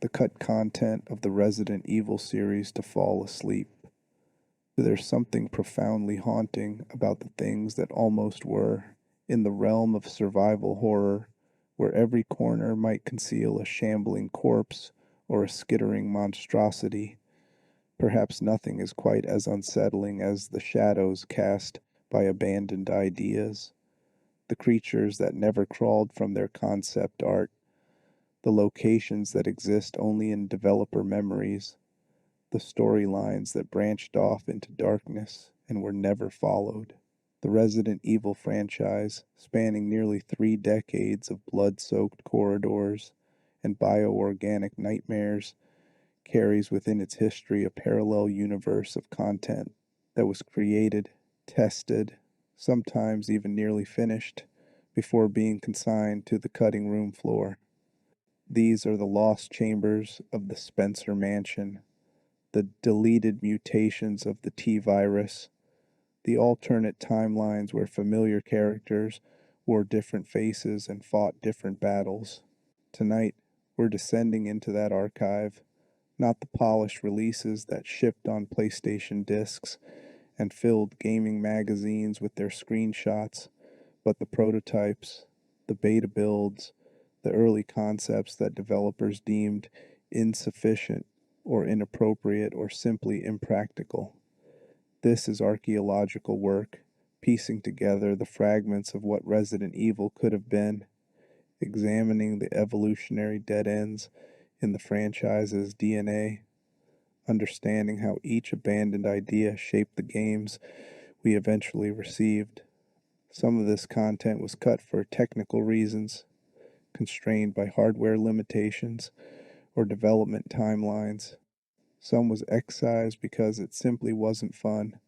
the cut content of the Resident Evil series to fall asleep. There's something profoundly haunting about the things that almost were, in the realm of survival horror, where every corner might conceal a shambling corpse or a skittering monstrosity. Perhaps nothing is quite as unsettling as the shadows cast by abandoned ideas, the creatures that never crawled from their concept art, the locations that exist only in developer memories, the storylines that branched off into darkness and were never followed. The Resident Evil franchise, spanning nearly 3 decades of blood-soaked corridors and bioorganic nightmares, carries within its history a parallel universe of content that was created, tested, sometimes even nearly finished, before being consigned to the cutting room floor. These are the lost chambers of the Spencer Mansion, the deleted mutations of the T virus, the alternate timelines where familiar characters wore different faces and fought different battles. Tonight, we're descending into that archive, not the polished releases that shipped on PlayStation discs and filled gaming magazines with their screenshots, but the prototypes, the beta builds, the early concepts that developers deemed insufficient or inappropriate or simply impractical. This is archaeological work, piecing together the fragments of what Resident Evil could have been, examining the evolutionary dead ends in the franchise's DNA, understanding how each abandoned idea shaped the games we eventually received. Some of this content was cut for technical reasons, constrained by hardware limitations or development timelines. Some was excised because it simply wasn't fun,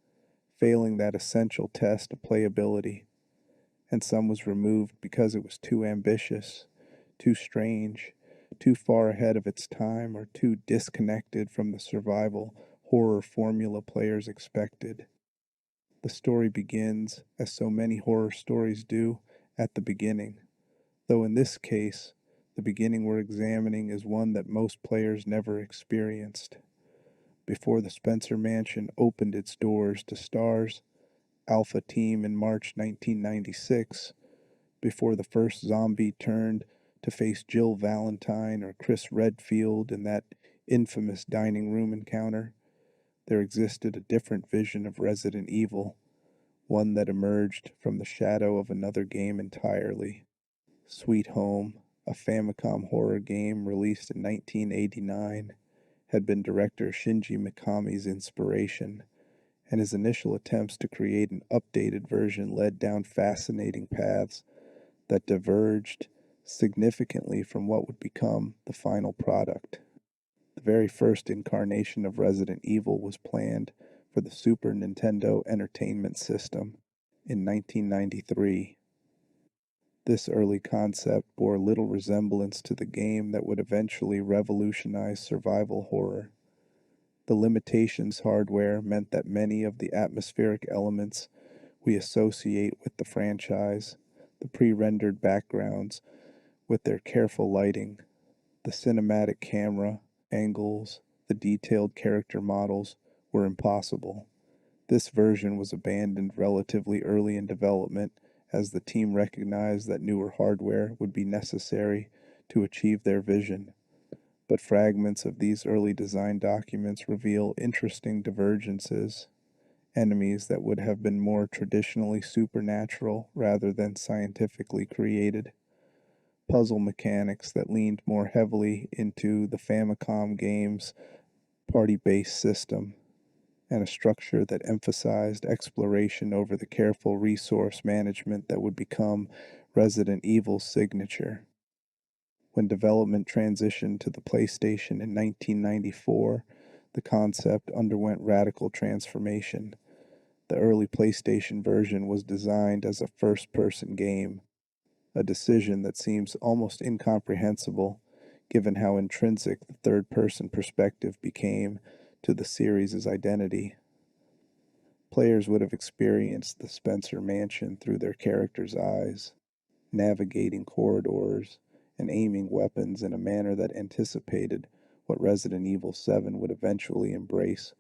failing that essential test of playability. And some was removed because it was too ambitious, too strange, too far ahead of its time, or too disconnected from the survival horror formula players expected. The story begins, as so many horror stories do, at the beginning, though in this case, the beginning we're examining is one that most players never experienced. Before the Spencer Mansion opened its doors to stars, Alpha Team in March 1996, before the first zombie turned to face Jill Valentine or Chris Redfield in that infamous dining room encounter, there existed a different vision of Resident Evil, one that emerged from the shadow of another game entirely. Sweet Home, a Famicom horror game released in 1989, had been director Shinji Mikami's inspiration, and his initial attempts to create an updated version led down fascinating paths that diverged significantly from what would become the final product. The very first incarnation of Resident Evil was planned for the Super Nintendo Entertainment System in 1993. This early concept bore little resemblance to the game that would eventually revolutionize survival horror. The limitations hardware meant that many of the atmospheric elements we associate with the franchise, the pre-rendered backgrounds with their careful lighting, the cinematic camera angles, the detailed character models, were impossible. This version was abandoned relatively early in development as the team recognized that newer hardware would be necessary to achieve their vision. But fragments of these early design documents reveal interesting divergences, enemies that would have been more traditionally supernatural rather than scientifically created, puzzle mechanics that leaned more heavily into the Famicom game's party-based system, and a structure that emphasized exploration over the careful resource management that would become Resident Evil's signature. When development transitioned to the PlayStation in 1994, the concept underwent radical transformation. The early PlayStation version was designed as a first-person game, a decision that seems almost incomprehensible given how intrinsic the third-person perspective became to the series' identity. Players would have experienced the Spencer Mansion through their characters' eyes, navigating corridors and aiming weapons in a manner that anticipated what Resident Evil 7 would eventually embrace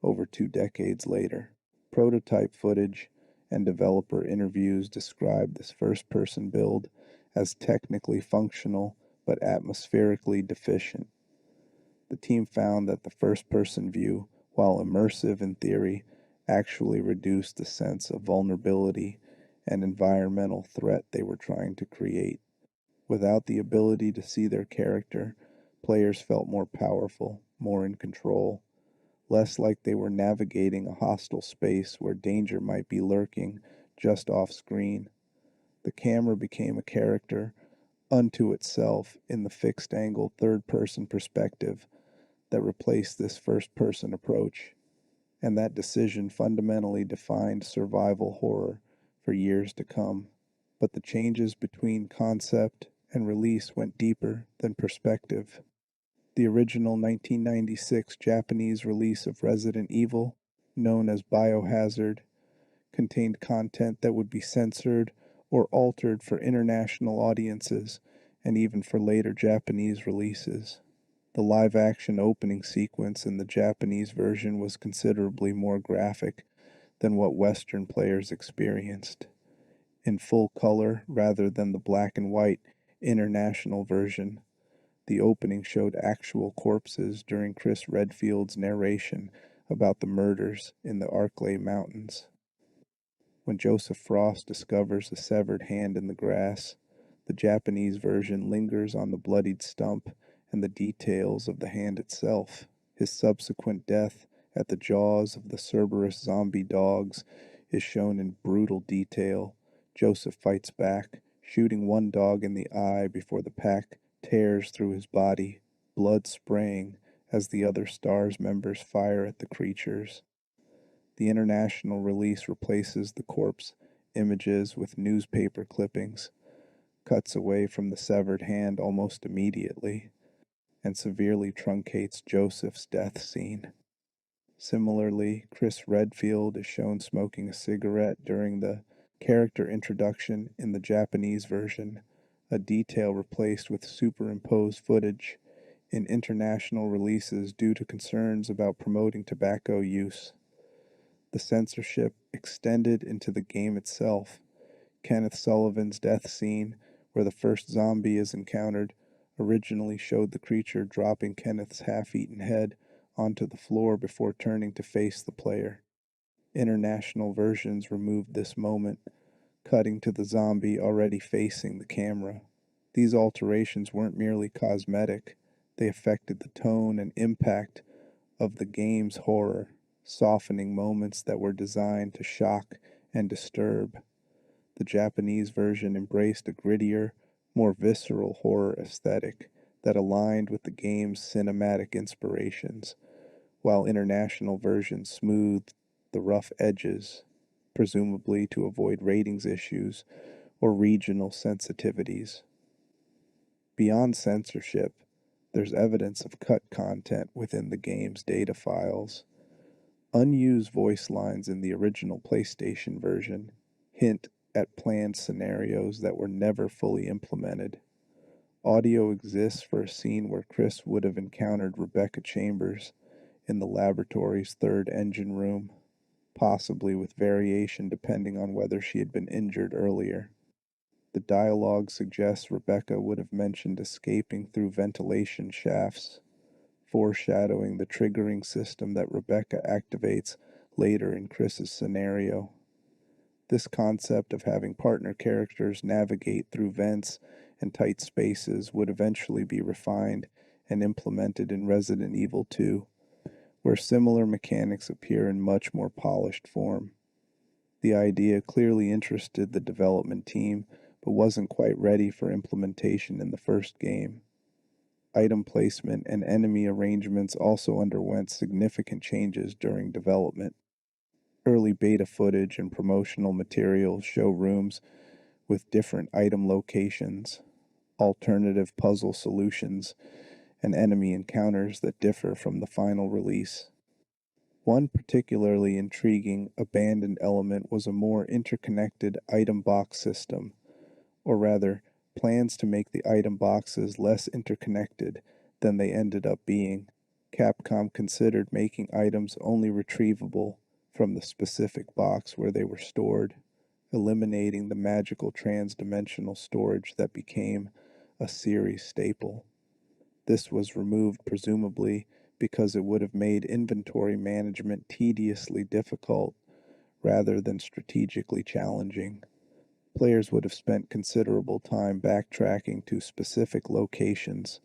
over 2 decades later. Prototype footage and developer interviews describe this first person build as technically functional but atmospherically deficient. The team found that the first person view, while immersive in theory, actually reduced the sense of vulnerability and environmental threat they were trying to create. Without the ability to see their character, players felt more powerful, more in control, less like they were navigating a hostile space where danger might be lurking just off screen. The camera became a character unto itself in the fixed angle third person perspective that replaced this first person approach, and that decision fundamentally defined survival horror for years to come. But the changes between concept and release went deeper than perspective. The original 1996 Japanese release of Resident Evil, known as Biohazard, contained content that would be censored or altered for international audiences and even for later Japanese releases. The live action opening sequence in the Japanese version was considerably more graphic than what Western players experienced. In full color rather than the black and white international version, the opening showed actual corpses during Chris Redfield's narration about the murders in the Arklay Mountains. When Joseph Frost discovers a severed hand in the grass, the Japanese version lingers on the bloodied stump and the details of the hand itself. His subsequent death at the jaws of the Cerberus zombie dogs is shown in brutal detail. Joseph fights back, shooting one dog in the eye before the pack tears through his body, blood spraying as the other STARS members fire at the creatures. The international release replaces the corpse images with newspaper clippings, cuts away from the severed hand almost immediately, and severely truncates Joseph's death scene. Similarly, Chris Redfield is shown smoking a cigarette during the character introduction in the Japanese version, a detail replaced with superimposed footage in international releases due to concerns about promoting tobacco use. The censorship extended into the game itself. Kenneth Sullivan's death scene, where the first zombie is encountered, originally showed the creature dropping Kenneth's half-eaten head onto the floor before turning to face the player. International versions removed this moment, cutting to the zombie already facing the camera. These alterations weren't merely cosmetic, they affected the tone and impact of the game's horror, softening moments that were designed to shock and disturb. The Japanese version embraced a grittier, more visceral horror aesthetic that aligned with the game's cinematic inspirations, while international versions smoothed the rough edges, presumably to avoid ratings issues or regional sensitivities. Beyond censorship, there's evidence of cut content within the game's data files. Unused voice lines in the original PlayStation version hint at planned scenarios that were never fully implemented. Audio exists for a scene where Chris would have encountered Rebecca Chambers in the laboratory's third engine room, possibly with variation depending on whether she had been injured earlier. The dialogue suggests Rebecca would have mentioned escaping through ventilation shafts, foreshadowing the triggering system that Rebecca activates later in Chris's scenario. This concept of having partner characters navigate through vents and tight spaces would eventually be refined and implemented in Resident Evil 2, where similar mechanics appear in much more polished form. The idea clearly interested the development team, but wasn't quite ready for implementation in the first game. Item placement and enemy arrangements also underwent significant changes during development. Early beta footage and promotional materials show rooms with different item locations, alternative puzzle solutions, and enemy encounters that differ from the final release. One particularly intriguing abandoned element was a more interconnected item box system, or rather, plans to make the item boxes less interconnected than they ended up being. Capcom considered making items only retrievable from the specific box where they were stored, eliminating the magical trans-dimensional storage that became a series staple. This was removed presumably because it would have made inventory management tediously difficult rather than strategically challenging. Players would have spent considerable time backtracking to specific locations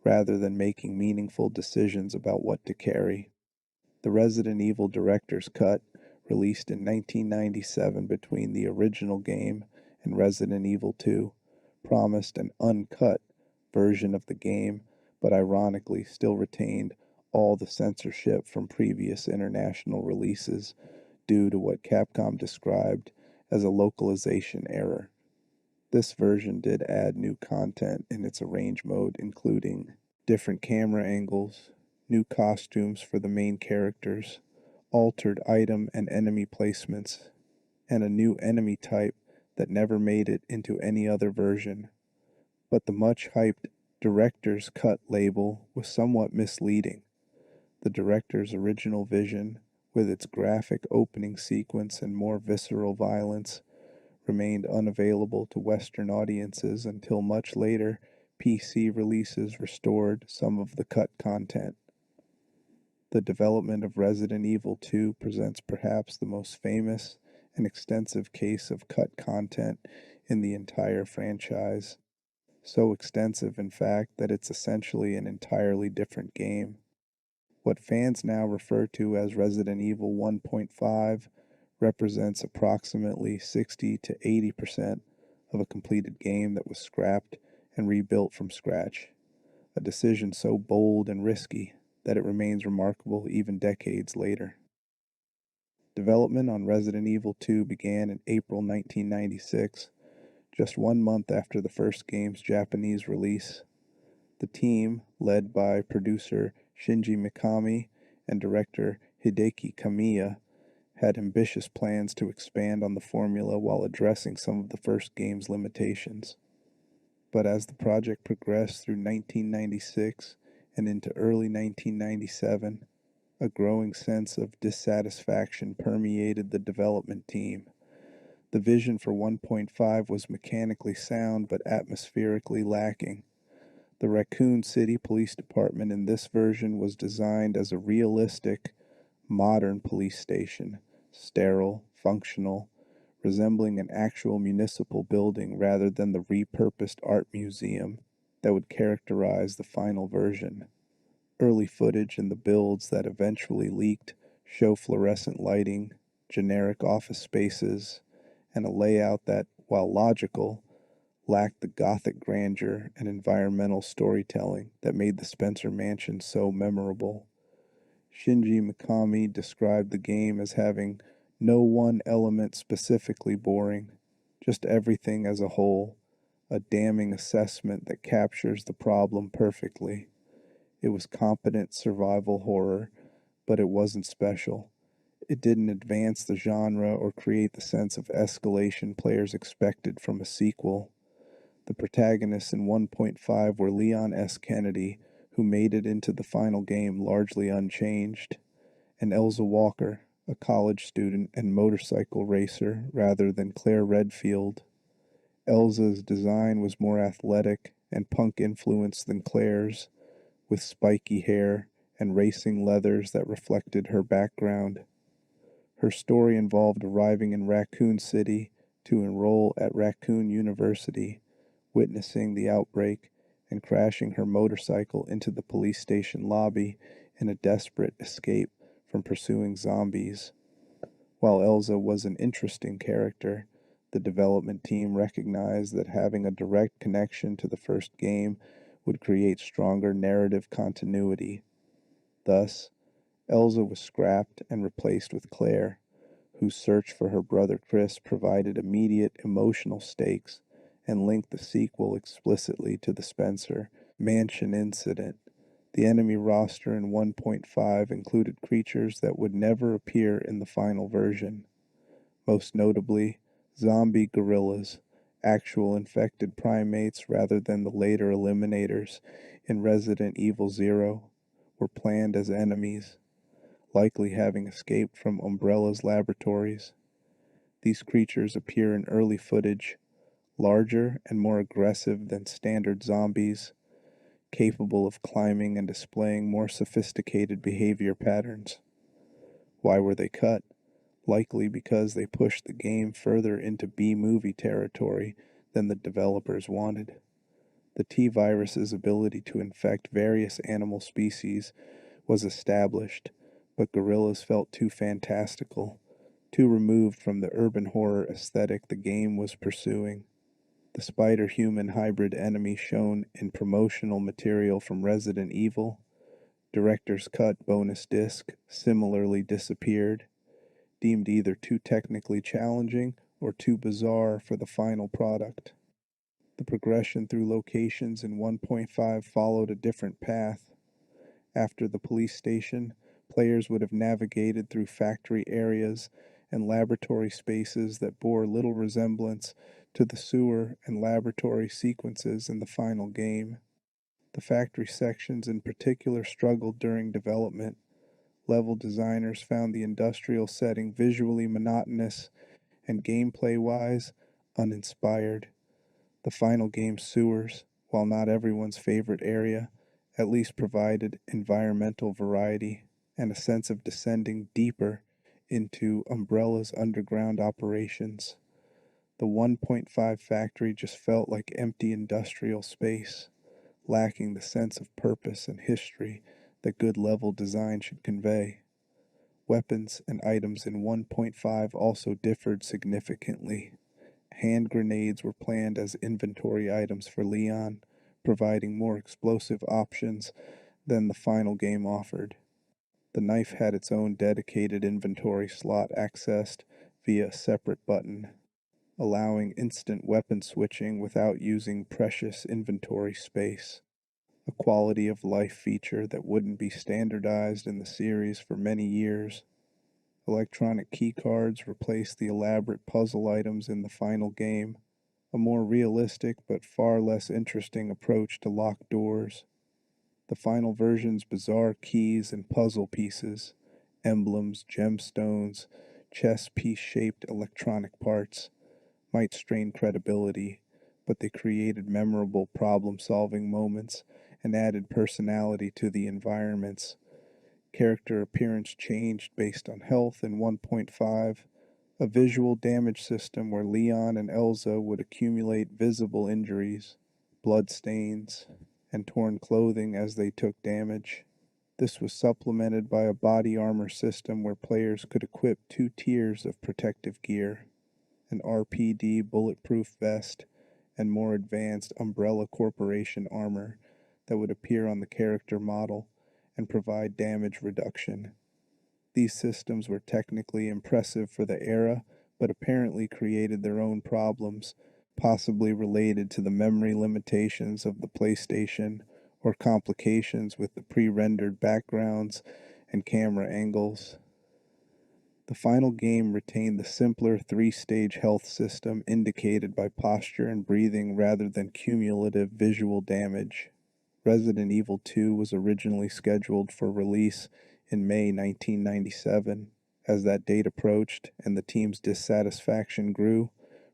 rather than making meaningful decisions about what to carry. The Resident Evil Director's Cut, released in 1997 between the original game and Resident Evil 2, promised an uncut version of the game, but ironically still retained all the censorship from previous international releases due to what Capcom described as a localization error. This version did add new content in its arrange mode, including different camera angles, new costumes for the main characters, altered item and enemy placements, and a new enemy type that never made it into any other version. But the much hyped Director's Cut label was somewhat misleading. The director's original vision, with its graphic opening sequence and more visceral violence, remained unavailable to Western audiences until much later PC releases restored some of the cut content. The development of Resident Evil 2 presents perhaps the most famous and extensive case of cut content in the entire franchise. So extensive, in fact, that it's essentially an entirely different game. What fans now refer to as Resident Evil 1.5 represents approximately 60 to 80% of a completed game that was scrapped and rebuilt from scratch, a decision so bold and risky that it remains remarkable even decades later. Development on Resident Evil 2 began in April 1996, just 1 month after the first game's Japanese release. The team, led by producer Shinji Mikami and director Hideki Kamiya, had ambitious plans to expand on the formula while addressing some of the first game's limitations. But as the project progressed through 1996 and into early 1997, a growing sense of dissatisfaction permeated the development team. The vision for 1.5 was mechanically sound but atmospherically lacking. The Raccoon City Police Department in this version was designed as a realistic, modern police station, sterile, functional, resembling an actual municipal building rather than the repurposed art museum that would characterize the final version. Early footage in the builds that eventually leaked show fluorescent lighting, generic office spaces, and a layout that, while logical, lacked the gothic grandeur and environmental storytelling that made the Spencer Mansion so memorable. Shinji Mikami described the game as having no one element specifically boring, just everything as a whole, a damning assessment that captures the problem perfectly. It was competent survival horror, but it wasn't special. It didn't advance the genre or create the sense of escalation players expected from a sequel. The protagonists in 1.5 were Leon S. Kennedy, who made it into the final game largely unchanged, and Elza Walker, a college student and motorcycle racer rather than Claire Redfield. Elza's design was more athletic and punk influenced than Claire's, with spiky hair and racing leathers that reflected her background. Her story involved arriving in Raccoon City to enroll at Raccoon University, witnessing the outbreak, and crashing her motorcycle into the police station lobby in a desperate escape from pursuing zombies. While Elza was an interesting character, the development team recognized that having a direct connection to the first game would create stronger narrative continuity. Thus, Elza was scrapped and replaced with Claire, whose search for her brother Chris provided immediate emotional stakes and linked the sequel explicitly to the Spencer Mansion incident. The enemy roster in 1.5 included creatures that would never appear in the final version, most notably zombie gorillas, actual infected primates rather than the later eliminators in Resident Evil Zero, were planned as enemies, likely having escaped from Umbrella's laboratories. These creatures appear in early footage, larger and more aggressive than standard zombies, capable of climbing and displaying more sophisticated behavior patterns. Why were they cut? Likely because they pushed the game further into B-movie territory than the developers wanted. The T-virus's ability to infect various animal species was established, but gorillas felt too fantastical, too removed from the urban horror aesthetic the game was pursuing. The spider-human hybrid enemy shown in promotional material from Resident Evil, Director's Cut bonus disc, similarly disappeared, deemed either too technically challenging or too bizarre for the final product. The progression through locations in 1.5 followed a different path. After the police station, players would have navigated through factory areas and laboratory spaces that bore little resemblance to the sewer and laboratory sequences in the final game. The factory sections in particular struggled during development. Level designers found the industrial setting visually monotonous and gameplay-wise uninspired. The final game's sewers, while not everyone's favorite area, at least provided environmental variety and a sense of descending deeper into Umbrella's underground operations. The 1.5 factory just felt like empty industrial space, lacking the sense of purpose and history that good level design should convey. Weapons and items in 1.5 also differed significantly. Hand grenades were planned as inventory items for Leon, providing more explosive options than the final game offered. The knife had its own dedicated inventory slot accessed via a separate button, allowing instant weapon switching without using precious inventory space, a quality of life feature that wouldn't be standardized in the series for many years. Electronic keycards replaced the elaborate puzzle items in the final game, a more realistic but far less interesting approach to locked doors. The final version's bizarre keys and puzzle pieces, emblems, gemstones, chess piece-shaped electronic parts, might strain credibility, but they created memorable problem-solving moments and added personality to the environments. Character appearance changed based on health in 1.5, a visual damage system where Leon and Elza would accumulate visible injuries, blood stains, and torn clothing as they took damage. This was supplemented by a body armor system where players could equip 2 tiers of protective gear, an RPD bulletproof vest, and more advanced Umbrella Corporation armor that would appear on the character model and provide damage reduction. These systems were technically impressive for the era, but apparently created their own problems, possibly related to the memory limitations of the PlayStation or complications with the pre-rendered backgrounds and camera angles. The final game retained the simpler 3-stage health system indicated by posture and breathing rather than cumulative visual damage. Resident Evil 2 was originally scheduled for release in May 1997. As that date approached and the team's dissatisfaction grew,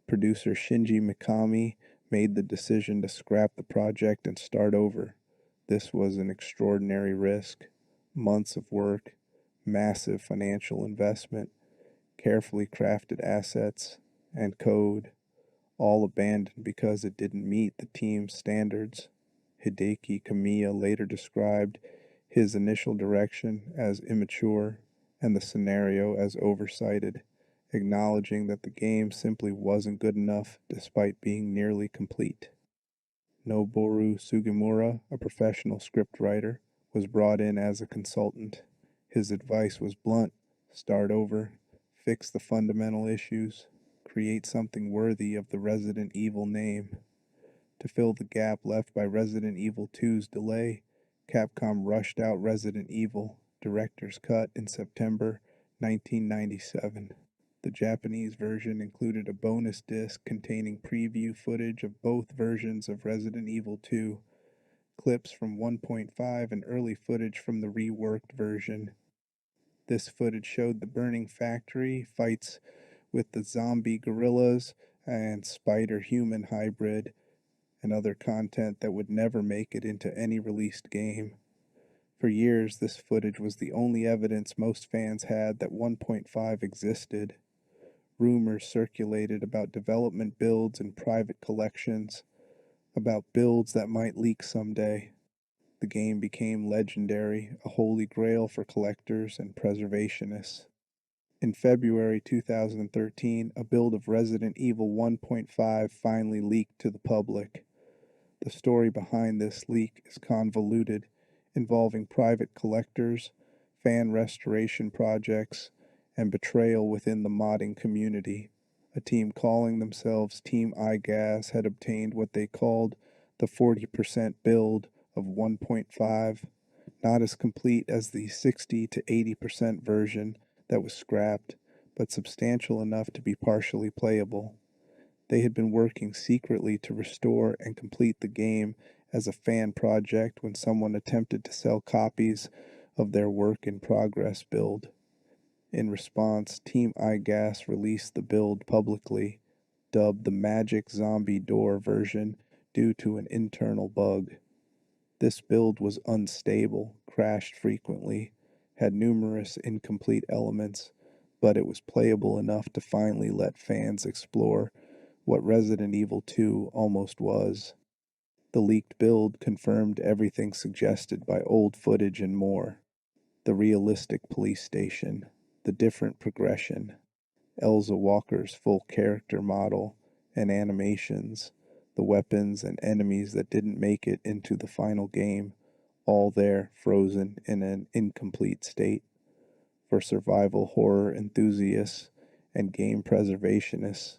producer Shinji Mikami made the decision to scrap the project and start over. This was an extraordinary risk. Months of work, massive financial investment, carefully crafted assets, and code, all abandoned because it didn't meet the team's standards. Hideki Kamiya later described his initial direction as immature and the scenario as oversighted, acknowledging that the game simply wasn't good enough despite being nearly complete. Noboru Sugimura, a professional scriptwriter, was brought in as a consultant. His advice was blunt: start over, fix the fundamental issues, create something worthy of the Resident Evil name. To fill the gap left by Resident Evil 2's delay, Capcom rushed out Resident Evil Director's Cut in September 1997. The Japanese version included a bonus disc containing preview footage of both versions of Resident Evil 2, clips from 1.5, and early footage from the reworked version. This footage showed the burning factory, fights with the zombie gorillas and spider human hybrid, and other content that would never make it into any released game. For years, this footage was the only evidence most fans had that 1.5 existed. Rumors circulated about development builds and private collections, about builds that might leak someday. The game became legendary, a holy grail for collectors and preservationists. In February 2013, a build of Resident Evil 1.5 finally leaked to the public. The story behind this leak is convoluted, involving private collectors, fan restoration projects, and betrayal within the modding community. A team calling themselves Team iGas had obtained what they called the 40% build of 1.5, not as complete as the 60 to 80% version that was scrapped, but substantial enough to be partially playable. They had been working secretly to restore and complete the game as a fan project when someone attempted to sell copies of their work in progress build. In response, Team iGas released the build publicly, dubbed the Magic Zombie Door version due to an internal bug. This build was unstable, crashed frequently, had numerous incomplete elements, but it was playable enough to finally let fans explore what Resident Evil 2 almost was. The leaked build confirmed everything suggested by old footage and more. The realistic police station, the different progression, Elza Walker's full character model and animations, the weapons and enemies that didn't make it into the final game, all there frozen in an incomplete state. For survival horror enthusiasts and game preservationists,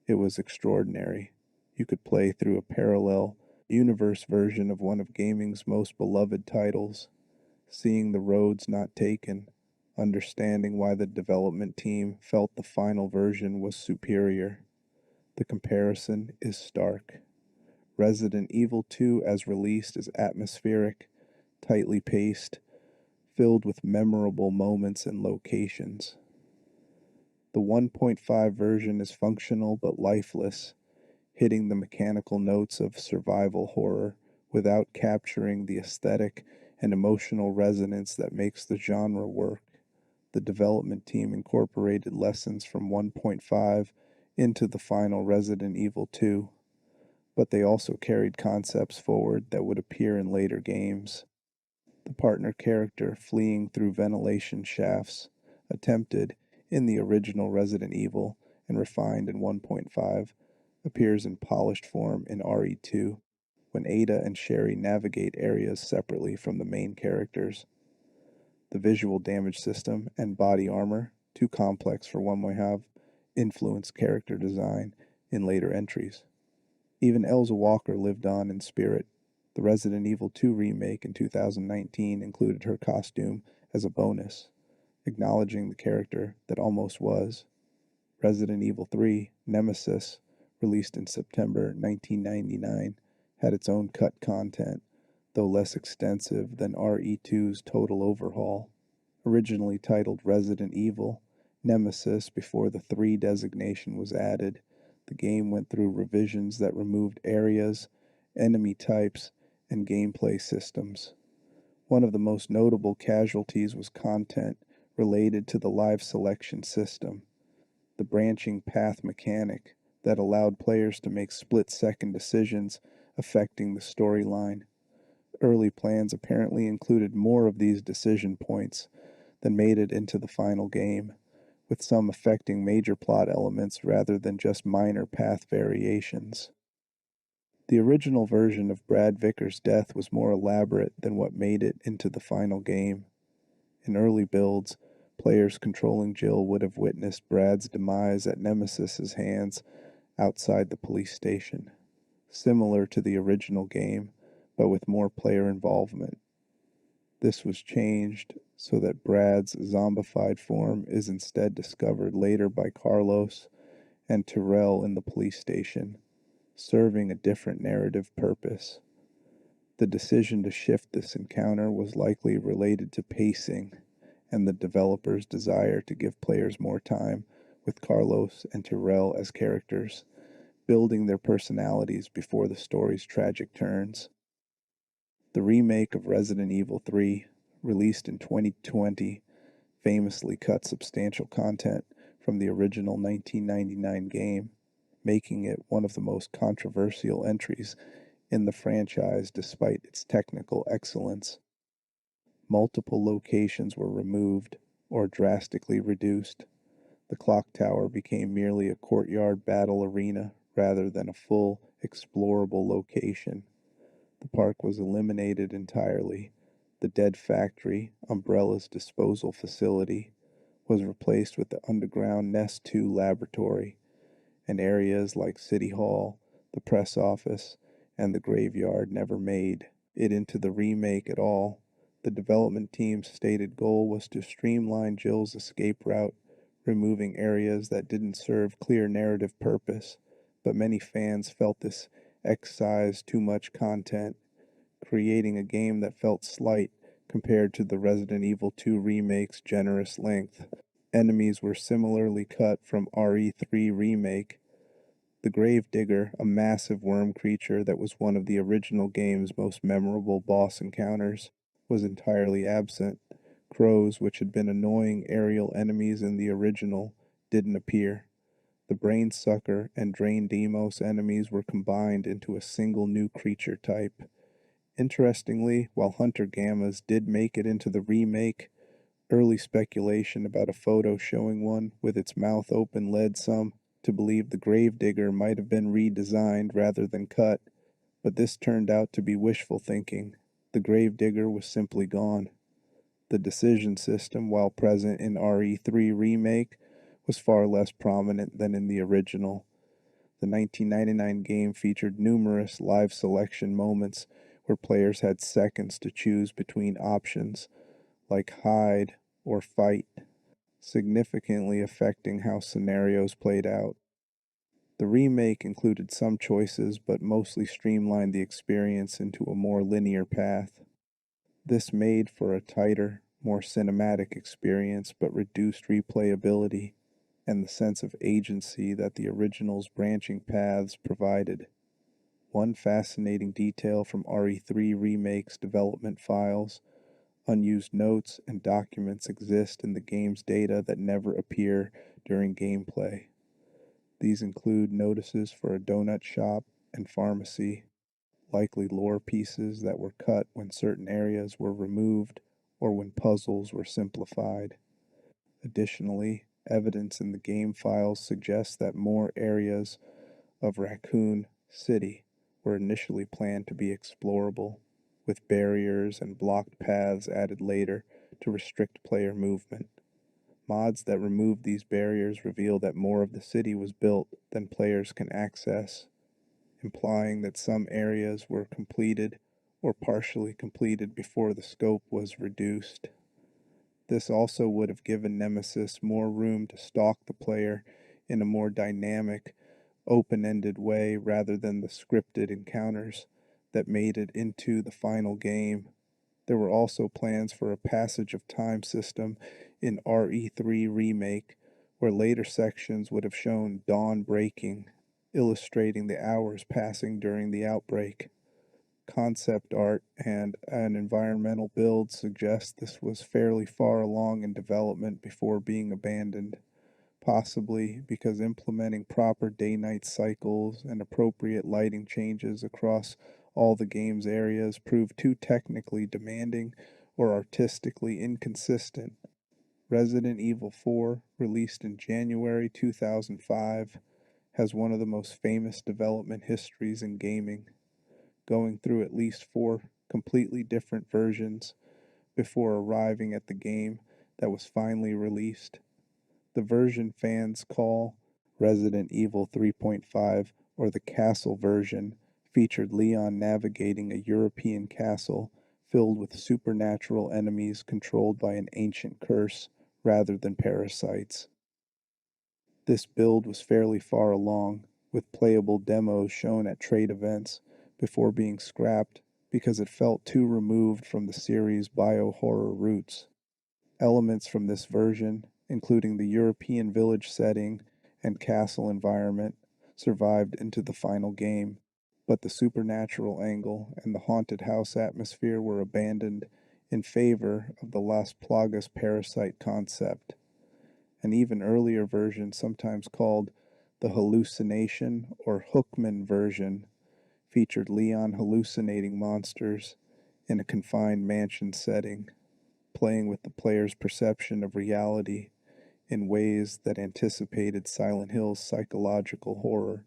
it was extraordinary. You could play through a parallel universe version of one of gaming's most beloved titles, seeing the roads not taken, understanding why the development team felt the final version was superior. The comparison is stark. Resident Evil 2 as released is atmospheric, tightly paced, filled with memorable moments and locations. The 1.5 version is functional but lifeless, hitting the mechanical notes of survival horror without capturing the aesthetic and emotional resonance that makes the genre work. The development team incorporated lessons from 1.5 into the final Resident Evil 2, but they also carried concepts forward that would appear in later games. The partner character fleeing through ventilation shafts, attempted in the original Resident Evil and refined in 1.5, appears in polished form in RE2 when Ada and Sherry navigate areas separately from the main characters. The visual damage system and body armor, too complex for one way have, influenced character design in later entries. Even Elza Walker lived on in spirit. The Resident Evil 2 remake in 2019 included her costume as a bonus, acknowledging the character that almost was. Resident Evil 3 Nemesis, released in September 1999, had its own cut content, though less extensive than RE2's total overhaul. Originally titled Resident Evil Nemesis before the 3 designation was added, the game went through revisions that removed areas, enemy types, and gameplay systems. One of the most notable casualties was content related to the live selection system, the branching path mechanic that allowed players to make split-second decisions affecting the storyline. Early plans apparently included more of these decision points than made it into the final game, with some affecting major plot elements rather than just minor path variations. The original version of Brad Vicker's death was more elaborate than what made it into the final game. In early builds, players controlling Jill would have witnessed Brad's demise at Nemesis's hands outside the police station, similar to the original game, but with more player involvement. This was changed so that Brad's zombified form is instead discovered later by Carlos and Tyrell in the police station, serving a different narrative purpose. The decision to shift this encounter was likely related to pacing and the developers' desire to give players more time with Carlos and Tyrell as characters, building their personalities before the story's tragic turns. The remake of Resident Evil 3, released in 2020, famously cut substantial content from the original 1999 game, making it one of the most controversial entries in the franchise despite its technical excellence. Multiple locations were removed or drastically reduced. The clock tower became merely a courtyard battle arena rather than a full, explorable location. The park was eliminated entirely. The dead factory, Umbrella's disposal facility, was replaced with the underground Nest 2 laboratory, and areas like City Hall, the press office, and the graveyard never made it into the remake at all. The development team's stated goal was to streamline Jill's escape route, removing areas that didn't serve clear narrative purpose, but many fans felt this excised too much content, creating a game that felt slight compared to the Resident Evil 2 remake's generous length. Enemies were similarly cut from RE3 Remake. The Gravedigger, a massive worm creature that was one of the original game's most memorable boss encounters, was entirely absent. Crows, which had been annoying aerial enemies in the original, didn't appear. The Brain Sucker and Drain Demos enemies were combined into a single new creature type. Interestingly, while Hunter Gammas did make it into the remake, early speculation about a photo showing one with its mouth open led some to believe the Gravedigger might have been redesigned rather than cut, but this turned out to be wishful thinking. The Gravedigger was simply gone. The decision system, while present in RE3 Remake, was far less prominent than in the original. The 1999 game featured numerous live selection moments where players had seconds to choose between options, like hide or fight, significantly affecting how scenarios played out. The remake included some choices but mostly streamlined the experience into a more linear path. This made for a tighter, more cinematic experience but reduced replayability and the sense of agency that the original's branching paths provided. One fascinating detail from RE3 Remake's development files: unused notes and documents exist in the game's data that never appear during gameplay. These include notices for a donut shop and pharmacy, likely lore pieces that were cut when certain areas were removed or when puzzles were simplified. Additionally, evidence in the game files suggests that more areas of Raccoon City were initially planned to be explorable, with barriers and blocked paths added later to restrict player movement. Mods that removed these barriers reveal that more of the city was built than players can access, implying that some areas were completed or partially completed before the scope was reduced. This also would have given Nemesis more room to stalk the player in a more dynamic, open-ended way rather than the scripted encounters that made it into the final game. There were also plans for a passage of time system in RE3 Remake, where later sections would have shown dawn breaking, illustrating the hours passing during the outbreak. Concept art and an environmental build suggest this was fairly far along in development before being abandoned, possibly because implementing proper day-night cycles and appropriate lighting changes across all the game's areas proved too technically demanding or artistically inconsistent. Resident Evil 4, released in January 2005, has one of the most famous development histories in gaming, going through at least 4 completely different versions before arriving at the game that was finally released. The version fans call Resident Evil 3.5, or the Castle version, featured Leon navigating a European castle filled with supernatural enemies controlled by an ancient curse rather than parasites. This build was fairly far along, with playable demos shown at trade events before being scrapped because it felt too removed from the series' bio-horror roots. Elements from this version, including the European village setting and castle environment, survived into the final game, but the supernatural angle and the haunted house atmosphere were abandoned in favor of the Las Plagas parasite concept. An even earlier version, sometimes called the hallucination or Hookman version, featured Leon hallucinating monsters in a confined mansion setting, playing with the player's perception of reality in ways that anticipated Silent Hill's psychological horror.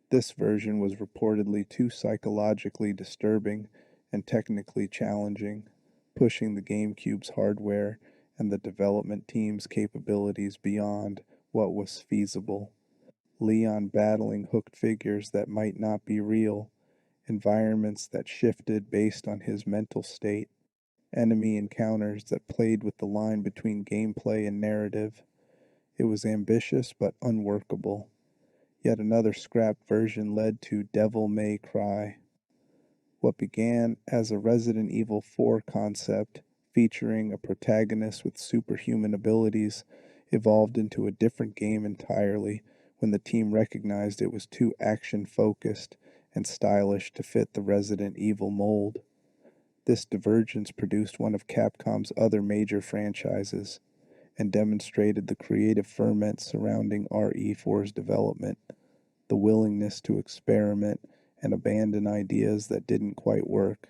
This version was reportedly too psychologically disturbing and technically challenging, pushing the GameCube's hardware and the development team's capabilities beyond what was feasible. Leon battling hooked figures that might not be real, environments that shifted based on his mental state, enemy encounters that played with the line between gameplay and narrative. It was ambitious but unworkable. Yet another scrapped version led to Devil May Cry. What began as a Resident Evil 4 concept featuring a protagonist with superhuman abilities evolved into a different game entirely when the team recognized it was too action-focused and stylish to fit the Resident Evil mold. This divergence produced one of Capcom's other major franchises and demonstrated the creative ferment surrounding RE4's development, the willingness to experiment and abandon ideas that didn't quite work.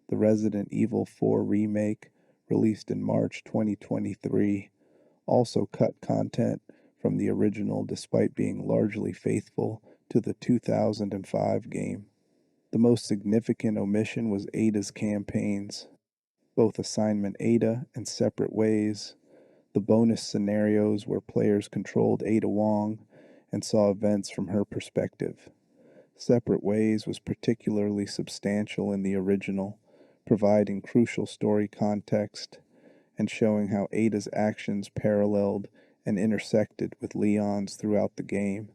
The Resident Evil 4 remake, released in March 2023, also cut content from the original despite being largely faithful to the 2005 game. The most significant omission was Ada's campaigns, both Assignment Ada and Separate Ways, the bonus scenarios where players controlled Ada Wong and saw events from her perspective. Separate Ways was particularly substantial in the original, providing crucial story context and showing how Ada's actions paralleled and intersected with Leon's throughout the game.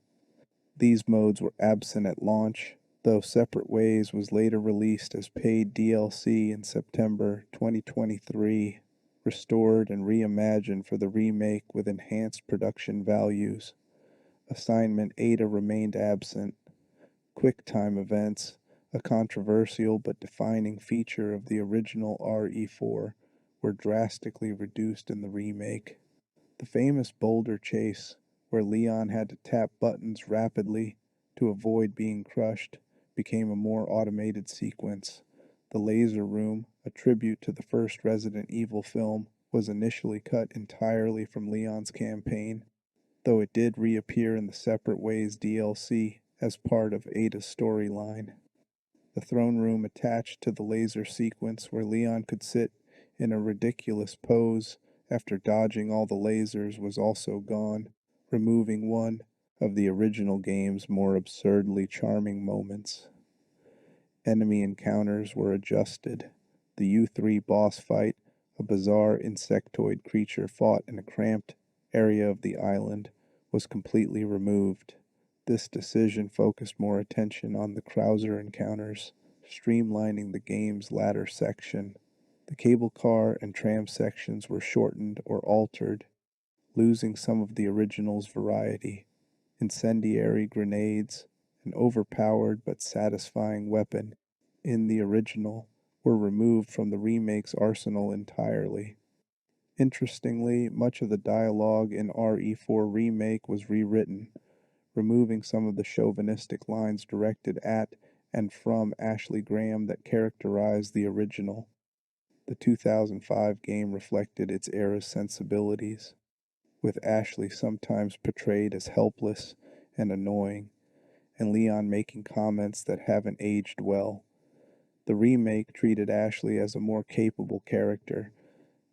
These modes were absent at launch, though Separate Ways was later released as paid DLC in September 2023, restored and reimagined for the remake with enhanced production values. Assignment Ada remained absent. QuickTime events, a controversial but defining feature of the original RE4, were drastically reduced in the remake. The famous boulder chase, where Leon had to tap buttons rapidly to avoid being crushed, became a more automated sequence. The laser room, a tribute to the first Resident Evil film, was initially cut entirely from Leon's campaign, though it did reappear in the Separate Ways DLC as part of Ada's storyline. The throne room attached to the laser sequence where Leon could sit in a ridiculous pose after dodging all the lasers was also gone, removing one of the original game's more absurdly charming moments. Enemy encounters were adjusted. The U3 boss fight, a bizarre insectoid creature fought in a cramped area of the island, was completely removed. This decision focused more attention on the Krauser encounters, streamlining the game's latter section. The cable car and tram sections were shortened or altered, losing some of the original's variety. Incendiary grenades, an overpowered but satisfying weapon in the original, were removed from the remake's arsenal entirely. Interestingly, much of the dialogue in RE4 Remake was rewritten, removing some of the chauvinistic lines directed at and from Ashley Graham that characterized the original. The 2005 game reflected its era's sensibilities, with Ashley sometimes portrayed as helpless and annoying, and Leon making comments that haven't aged well. The remake treated Ashley as a more capable character,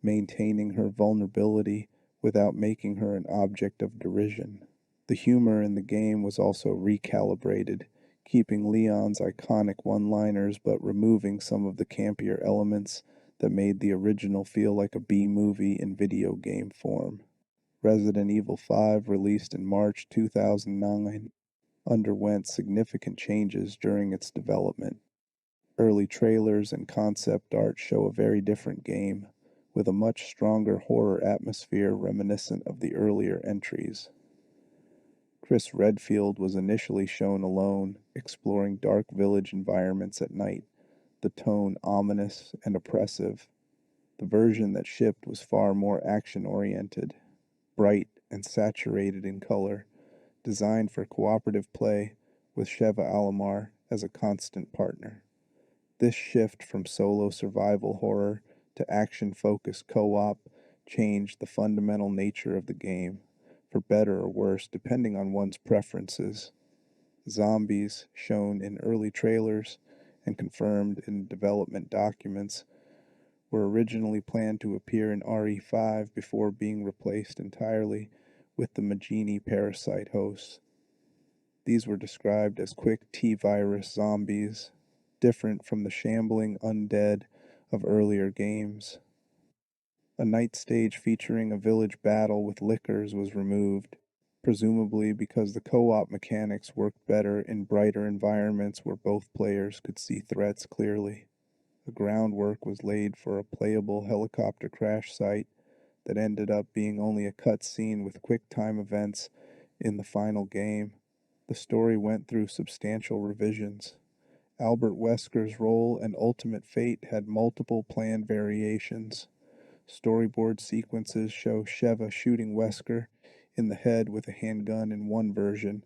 maintaining her vulnerability without making her an object of derision. The humor in the game was also recalibrated, keeping Leon's iconic one-liners but removing some of the campier elements that made the original feel like a B movie in video game form. Resident Evil 5, released in March 2009, underwent significant changes during its development. Early trailers and concept art show a very different game, with a much stronger horror atmosphere reminiscent of the earlier entries. Chris Redfield was initially shown alone, exploring dark village environments at night, the tone ominous and oppressive. The version that shipped was far more action-oriented, bright and saturated in color, designed for cooperative play with Sheva Alomar as a constant partner. This shift from solo survival horror to action-focused co-op changed the fundamental nature of the game, for better or worse depending on one's preferences. Zombies, shown in early trailers and confirmed in development documents, were originally planned to appear in RE5 before being replaced entirely with the Magini parasite hosts. These were described as quick T-virus zombies, different from the shambling undead of earlier games. A night stage featuring a village battle with lickers was removed, presumably because the co-op mechanics worked better in brighter environments where both players could see threats clearly. The groundwork was laid for a playable helicopter crash site that ended up being only a cutscene with quick time events in the final game. The story went through substantial revisions. Albert Wesker's role and ultimate fate had multiple planned variations. Storyboard sequences show Sheva shooting Wesker in the head with a handgun in one version,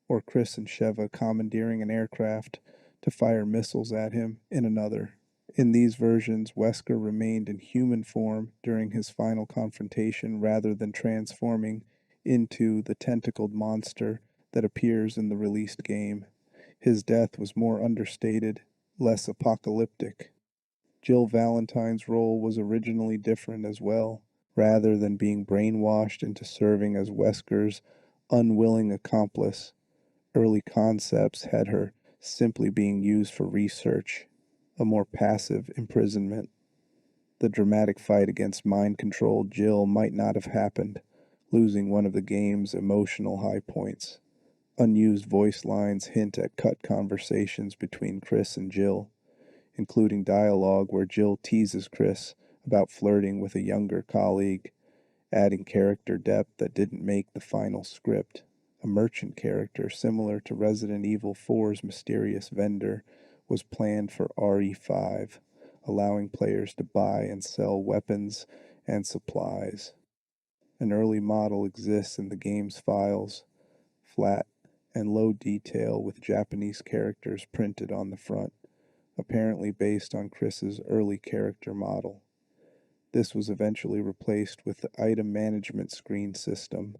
or Chris and Sheva commandeering an aircraft to fire missiles at him in another. In these versions, Wesker remained in human form during his final confrontation rather than transforming into the tentacled monster that appears in the released game. His death was more understated, less apocalyptic. Jill Valentine's role was originally different as well. Rather than being brainwashed into serving as Wesker's unwilling accomplice, early concepts had her simply being used for research, a more passive imprisonment. The dramatic fight against mind-controlled Jill might not have happened, losing one of the game's emotional high points. Unused voice lines hint at cut conversations between Chris and Jill, including dialogue where Jill teases Chris about flirting with a younger colleague, adding character depth that didn't make the final script. A merchant character similar to Resident Evil 4's mysterious vendor was planned for RE5, allowing players to buy and sell weapons and supplies. An early model exists in the game's files, flat and low detail with Japanese characters printed on the front, apparently based on Chris's early character model. This was eventually replaced with the item management screen system,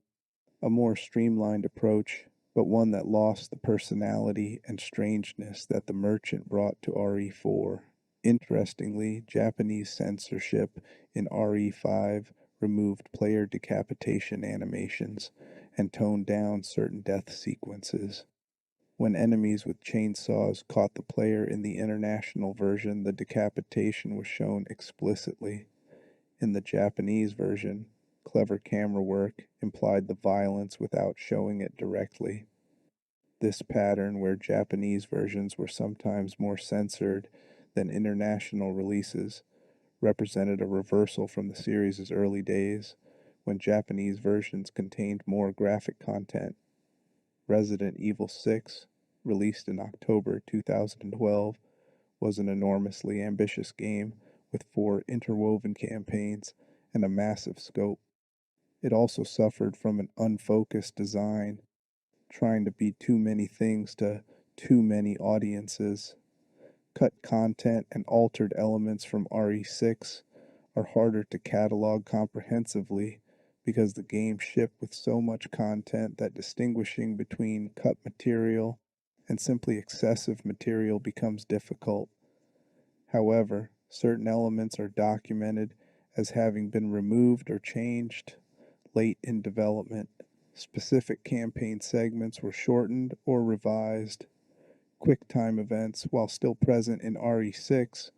a more streamlined approach, but one that lost the personality and strangeness that the merchant brought to RE4. Interestingly, Japanese censorship in RE5 removed player decapitation animations and toned down certain death sequences. When enemies with chainsaws caught the player in the international version, the decapitation was shown explicitly. In the Japanese version, clever camera work implied the violence without showing it directly. This pattern, where Japanese versions were sometimes more censored than international releases, represented a reversal from the series' early days, when Japanese versions contained more graphic content. Resident Evil 6, released in October 2012, was an enormously ambitious game with 4 interwoven campaigns and a massive scope. It also suffered from an unfocused design, trying to be too many things to too many audiences. Cut content and altered elements from RE6 are harder to catalog comprehensively because the game shipped with so much content that distinguishing between cut material and simply excessive material becomes difficult. However, certain elements are documented as having been removed or changed late in development. Specific campaign segments were shortened or revised. QuickTime events, while still present in RE6,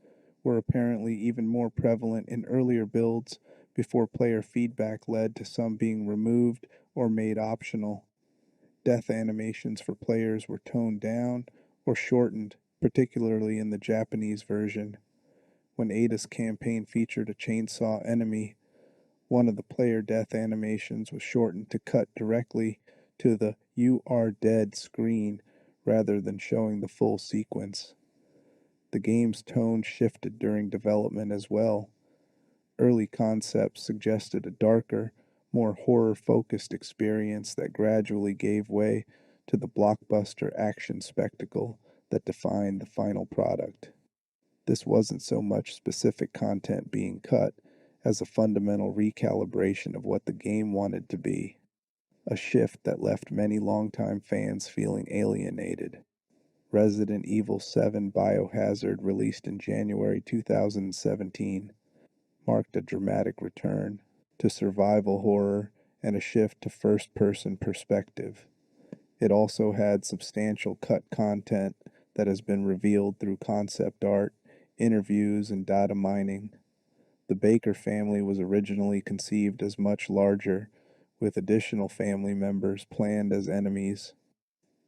were apparently even more prevalent in earlier builds before player feedback led to some being removed or made optional. Death animations for players were toned down or shortened, particularly in the Japanese version. When Ada's campaign featured a chainsaw enemy, one of the player death animations was shortened to cut directly to the "You are dead" screen rather than showing the full sequence. The game's tone shifted during development as well. Early concepts suggested a darker, more horror focused experience that gradually gave way to the blockbuster action spectacle that defined the final product. This wasn't so much specific content being cut as a fundamental recalibration of what the game wanted to be, a shift that left many longtime fans feeling alienated. Resident Evil 7 Biohazard, released in January 2017, marked a dramatic return to survival horror and a shift to first person perspective. It also had substantial cut content that has been revealed through concept art, interviews, and data mining. The Baker family was originally conceived as much larger, with additional family members planned as enemies.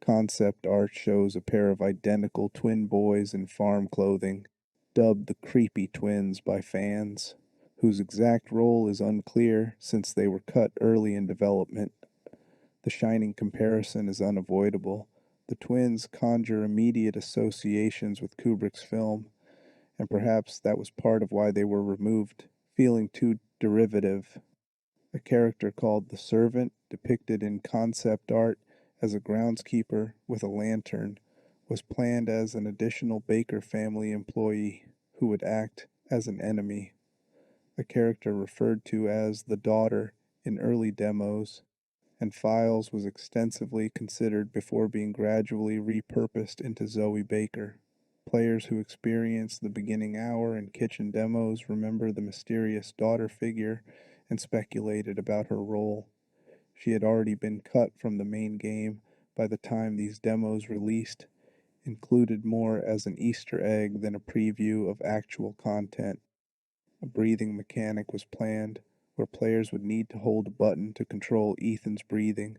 Concept art shows a pair of identical twin boys in farm clothing, dubbed the Creepy Twins by fans, whose exact role is unclear since they were cut early in development. The Shining comparison is unavoidable. The twins conjure immediate associations with Kubrick's film, and perhaps that was part of why they were removed, feeling too derivative. A character called the Servant, depicted in concept art as a groundskeeper with a lantern, was planned as an additional Baker family employee who would act as an enemy. A character referred to as the Daughter in early demos and files was extensively considered before being gradually repurposed into Zoe Baker. Players who experienced the beginning hour and kitchen demos remember the mysterious daughter figure and speculated about her role. She had already been cut from the main game by the time these demos released, included more as an Easter egg than a preview of actual content. A breathing mechanic was planned, where players would need to hold a button to control Ethan's breathing,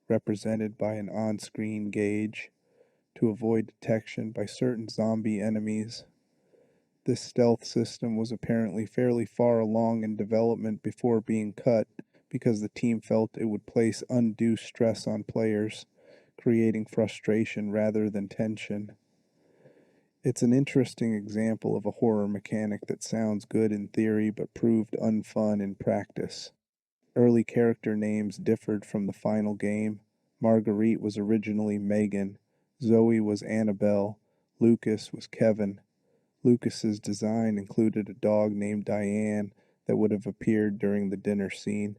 represented by an on screen gauge, to avoid detection by certain zombie enemies. This stealth system was apparently fairly far along in development before being cut because the team felt it would place undue stress on players, creating frustration rather than tension. It's an interesting example of a horror mechanic that sounds good in theory but proved unfun in practice. Early character names differed from the final game. Marguerite was originally Megan, Zoe was Annabelle, Lucas was Kevin. Lucas's design included a dog named Diane that would have appeared during the dinner scene,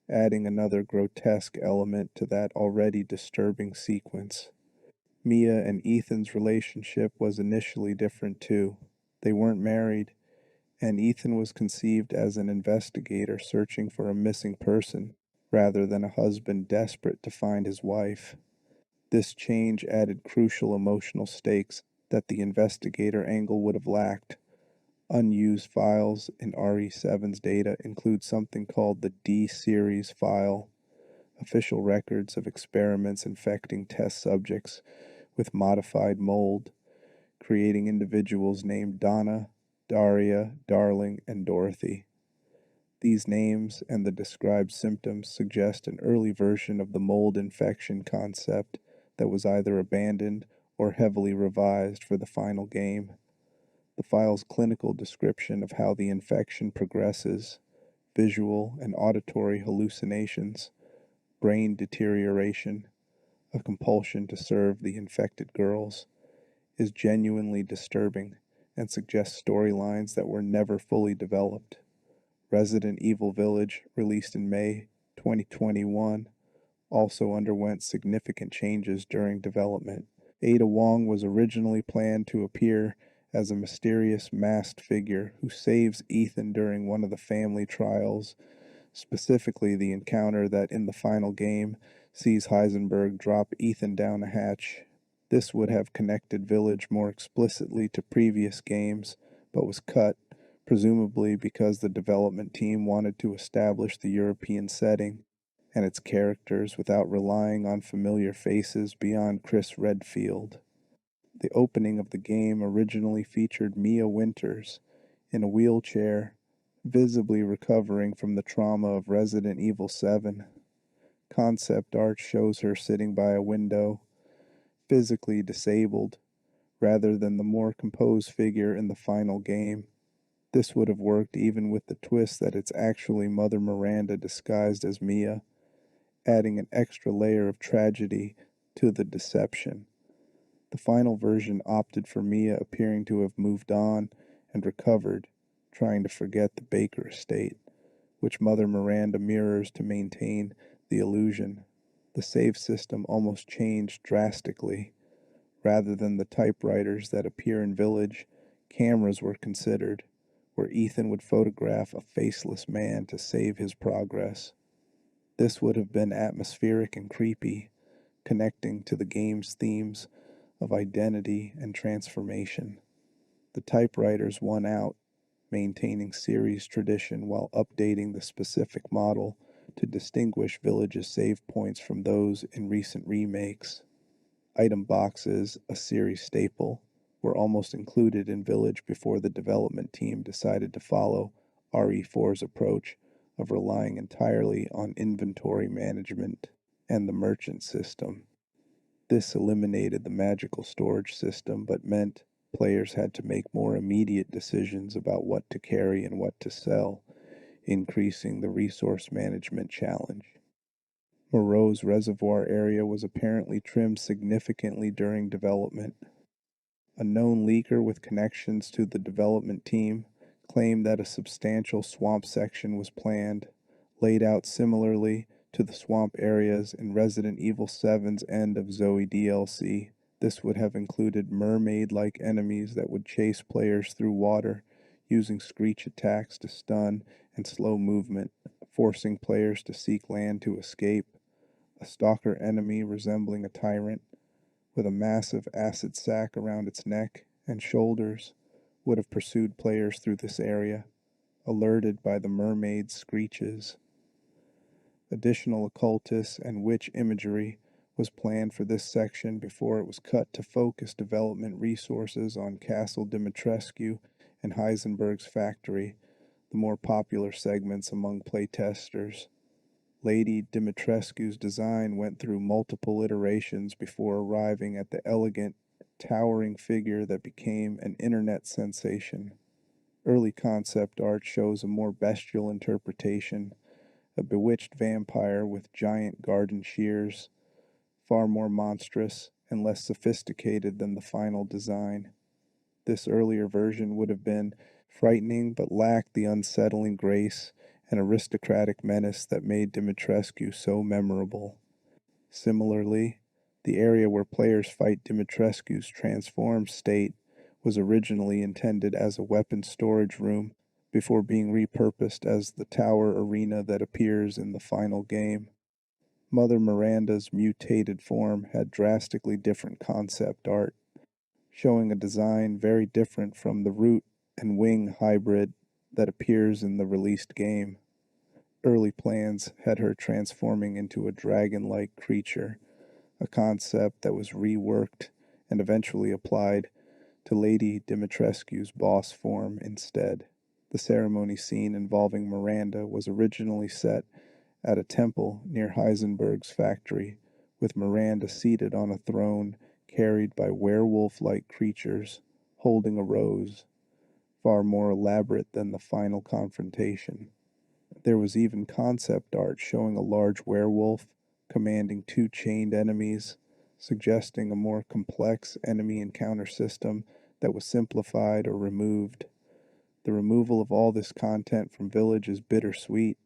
adding another grotesque element to that already disturbing sequence. Mia and Ethan's relationship was initially different too. They weren't married, and Ethan was conceived as an investigator searching for a missing person rather than a husband desperate to find his wife. This change added crucial emotional stakes that the investigator angle would have lacked. Unused files in RE7's data include something called the D series file, official records of experiments infecting test subjects with modified mold, creating individuals named Donna, Daria, Darling, and Dorothy. These names and the described symptoms suggest an early version of the mold infection concept that was either abandoned or heavily revised for the final game. The file's clinical description of how the infection progresses, visual and auditory hallucinations, brain deterioration, a compulsion to serve the infected girls, is genuinely disturbing and suggests storylines that were never fully developed. Resident Evil Village, released in May 2021, also underwent significant changes during development. Ada Wong was originally planned to appear as a mysterious masked figure who saves Ethan during one of the family trials, specifically the encounter that in the final game sees Heisenberg drop Ethan down a hatch. This would have connected Village more explicitly to previous games, but was cut, presumably because the development team wanted to establish the European setting and its characters without relying on familiar faces beyond Chris Redfield. The opening of the game originally featured Mia Winters in a wheelchair, visibly recovering from the trauma of Resident Evil 7. Concept art shows her sitting by a window, physically disabled, rather than the more composed figure in the final game. This would have worked even with the twist that it's actually Mother Miranda disguised as Mia, adding an extra layer of tragedy to the deception. The final version opted for Mia appearing to have moved on and recovered, trying to forget the Baker estate, which Mother Miranda mirrors to maintain the illusion. The save system almost changed drastically. Rather than the typewriters that appear in Village, cameras were considered, where Ethan would photograph a faceless man to save his progress. This would have been atmospheric and creepy, connecting to the game's themes of identity and transformation. The typewriters won out, maintaining series tradition while updating the specific model to distinguish Village's save points from those in recent remakes. Item boxes, a series staple, were almost included in Village before the development team decided to follow RE4's approach of relying entirely on inventory management and the merchant system. This eliminated the magical storage system but meant players had to make more immediate decisions about what to carry and what to sell, increasing the resource management challenge. Moreau's reservoir area was apparently trimmed significantly during development. A known leaker with connections to the development team claimed that a substantial swamp section was planned, laid out similarly to the swamp areas in Resident Evil 7's End of Zoe DLC. This would have included mermaid-like enemies that would chase players through water, using screech attacks to stun and slow movement, forcing players to seek land to escape. A stalker enemy resembling a tyrant, with a massive acid sac around its neck and shoulders, would have pursued players through this area, alerted by the mermaid's screeches. Additional occultist and witch imagery was planned for this section before it was cut to focus development resources on Castle Dimitrescu and Heisenberg's factory, the more popular segments among playtesters. Lady Dimitrescu's design went through multiple iterations before arriving at the elegant, towering figure that became an internet sensation. Early concept art shows a more bestial interpretation, a bewitched vampire with giant garden shears, far more monstrous and less sophisticated than the final design. This earlier version would have been frightening but lacked the unsettling grace and aristocratic menace that made Dimitrescu so memorable. Similarly, the area where players fight Dimitrescu's transformed state was originally intended as a weapons storage room before being repurposed as the tower arena that appears in the final game. Mother Miranda's mutated form had drastically different concept art, showing a design very different from the root and wing hybrid that appears in the released game. Early plans had her transforming into a dragon-like creature, a concept that was reworked and eventually applied to Lady Dimitrescu's boss form instead. The ceremony scene involving Miranda was originally set at a temple near Heisenberg's factory, with Miranda seated on a throne carried by werewolf-like creatures holding a rose, far more elaborate than the final confrontation. There was even concept art showing a large werewolf commanding two chained enemies, suggesting a more complex enemy encounter system that was simplified or removed. The removal of all this content from Village is bittersweet.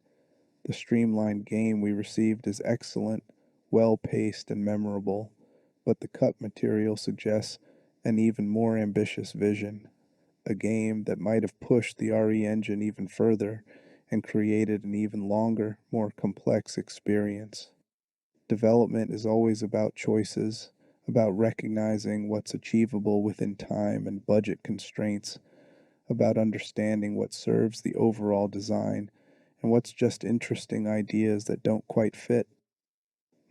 The streamlined game we received is excellent, well-paced and memorable, but the cut material suggests an even more ambitious vision, a game that might have pushed the RE engine even further and created an even longer, more complex experience. Development is always about choices, about recognizing what's achievable within time and budget constraints, about understanding what serves the overall design and what's just interesting ideas that don't quite fit.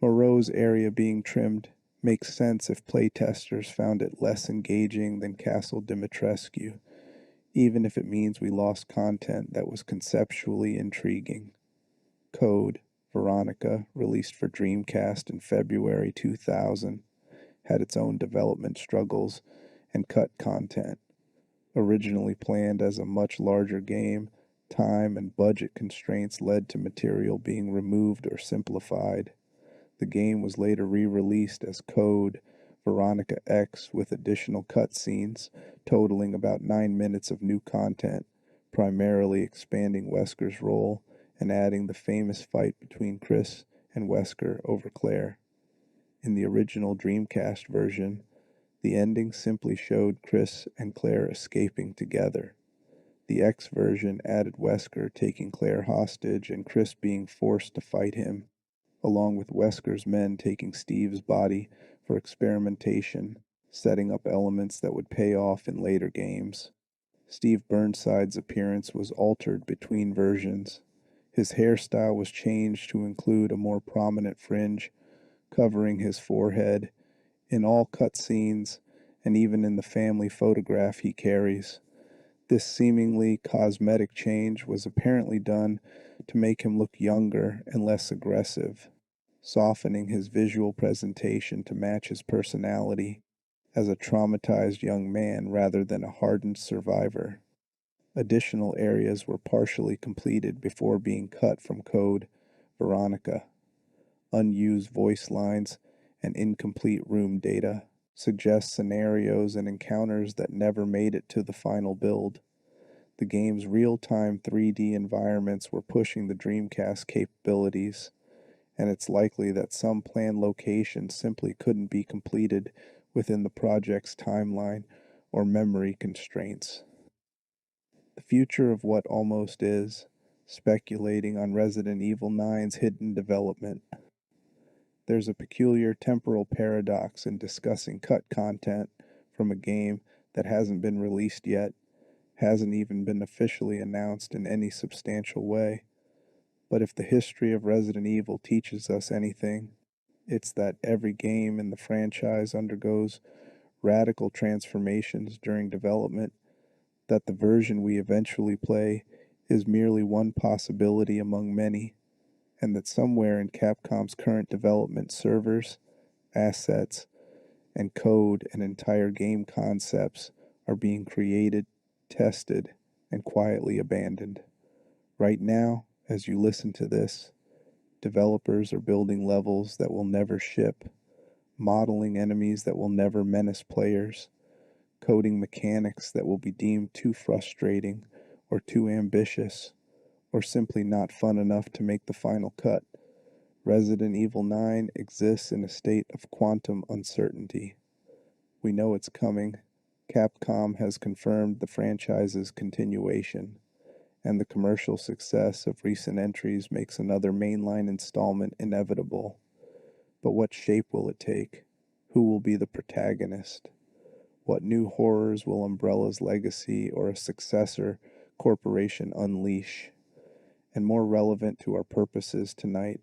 Moreau's area being trimmed makes sense if playtesters found it less engaging than Castle Dimitrescu, even if it means we lost content that was conceptually intriguing. Code, Veronica, released for Dreamcast in February 2000, had its own development struggles and cut content. Originally planned as a much larger game, time and budget constraints led to material being removed or simplified. The game was later re-released as Code Veronica X with additional cutscenes, totaling about 9 minutes of new content, primarily expanding Wesker's role and adding the famous fight between Chris and Wesker over Claire. In the original Dreamcast version, the ending simply showed Chris and Claire escaping together. The X version added Wesker taking Claire hostage and Chris being forced to fight him, along with Wesker's men taking Steve's body for experimentation, setting up elements that would pay off in later games. Steve Burnside's appearance was altered between versions. His hairstyle was changed to include a more prominent fringe covering his forehead in all cutscenes and even in the family photograph he carries. This seemingly cosmetic change was apparently done to make him look younger and less aggressive, softening his visual presentation to match his personality as a traumatized young man rather than a hardened survivor. Additional areas were partially completed before being cut from Code Veronica. Unused voice lines and incomplete room data suggest scenarios and encounters that never made it to the final build. The game's real-time 3D environments were pushing the Dreamcast capabilities, and it's likely that some planned locations simply couldn't be completed within the project's timeline or memory constraints. The future of what almost is, speculating on Resident Evil 9's hidden development. There's a peculiar temporal paradox in discussing cut content from a game that hasn't been released yet, hasn't even been officially announced in any substantial way. But if the history of Resident Evil teaches us anything, it's that every game in the franchise undergoes radical transformations during development, that the version we eventually play is merely one possibility among many, and that somewhere in Capcom's current development servers, assets, and code and entire game concepts are being created, tested, and quietly abandoned. Right now, as you listen to this, developers are building levels that will never ship, modeling enemies that will never menace players, coding mechanics that will be deemed too frustrating or too ambitious, or simply not fun enough to make the final cut. Resident Evil 9 exists in a state of quantum uncertainty. We know it's coming. Capcom has confirmed the franchise's continuation, and the commercial success of recent entries makes another mainline installment inevitable. But what shape will it take? Who will be the protagonist? What new horrors will Umbrella's legacy or a successor corporation unleash? And more relevant to our purposes tonight,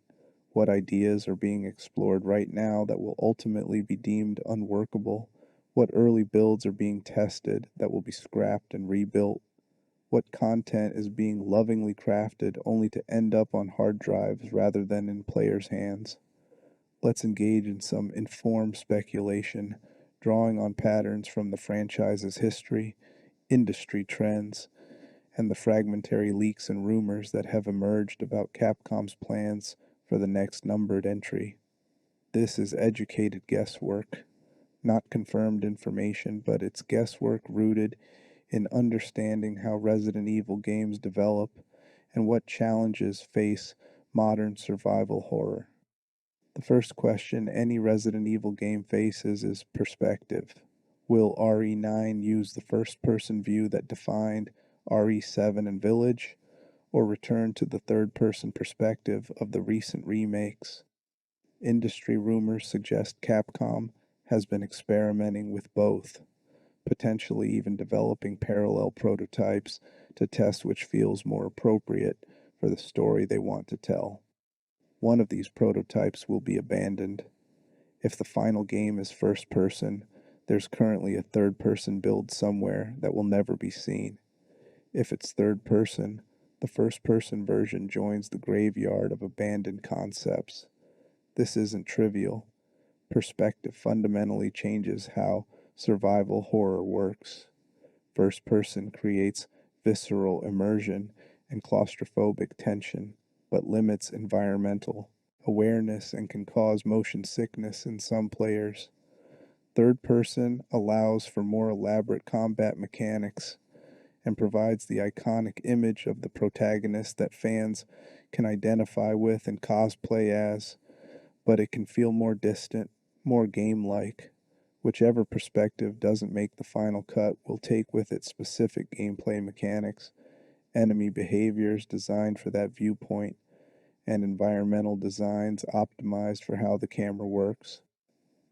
what ideas are being explored right now that will ultimately be deemed unworkable? What early builds are being tested that will be scrapped and rebuilt? What content is being lovingly crafted only to end up on hard drives rather than in players' hands? Let's engage in some informed speculation, drawing on patterns from the franchise's history, industry trends, and the fragmentary leaks and rumors that have emerged about Capcom's plans for the next numbered entry. This is educated guesswork, not confirmed information, but it's guesswork rooted in understanding how Resident Evil games develop and what challenges face modern survival horror. The first question any Resident Evil game faces is perspective. Will RE9 use the first person view that defined RE7 and Village, or return to the third person perspective of the recent remakes? Industry rumors suggest Capcom has been experimenting with both, potentially even developing parallel prototypes to test which feels more appropriate for the story they want to tell. One of these prototypes will be abandoned. If the final game is first person, there's currently a third person build somewhere that will never be seen. If it's third person, the first person version joins the graveyard of abandoned concepts. This isn't trivial. Perspective fundamentally changes how survival horror works. First person creates visceral immersion and claustrophobic tension, but limits environmental awareness and can cause motion sickness in some players. Third person allows for more elaborate combat mechanics and provides the iconic image of the protagonist that fans can identify with and cosplay as, but it can feel more distant, more game like. Whichever perspective doesn't make the final cut will take with it specific gameplay mechanics, enemy behaviors designed for that viewpoint, and environmental designs optimized for how the camera works.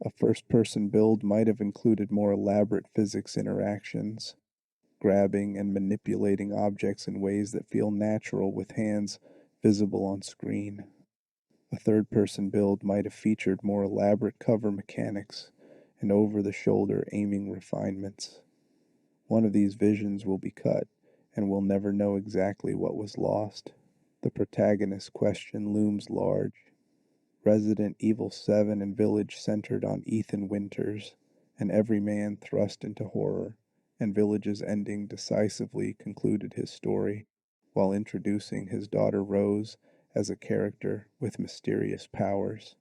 A first person build might have included more elaborate physics interactions, grabbing and manipulating objects in ways that feel natural with hands visible on screen. A third person build might have featured more elaborate cover mechanics and over the shoulder aiming refinements. One of these visions will be cut, and we'll never know exactly what was lost. The protagonist's question looms large. Resident Evil 7 and Village centered on Ethan Winters, an everyman thrust into horror, and Village's ending decisively concluded his story, while introducing his daughter Rose as a character with mysterious powers.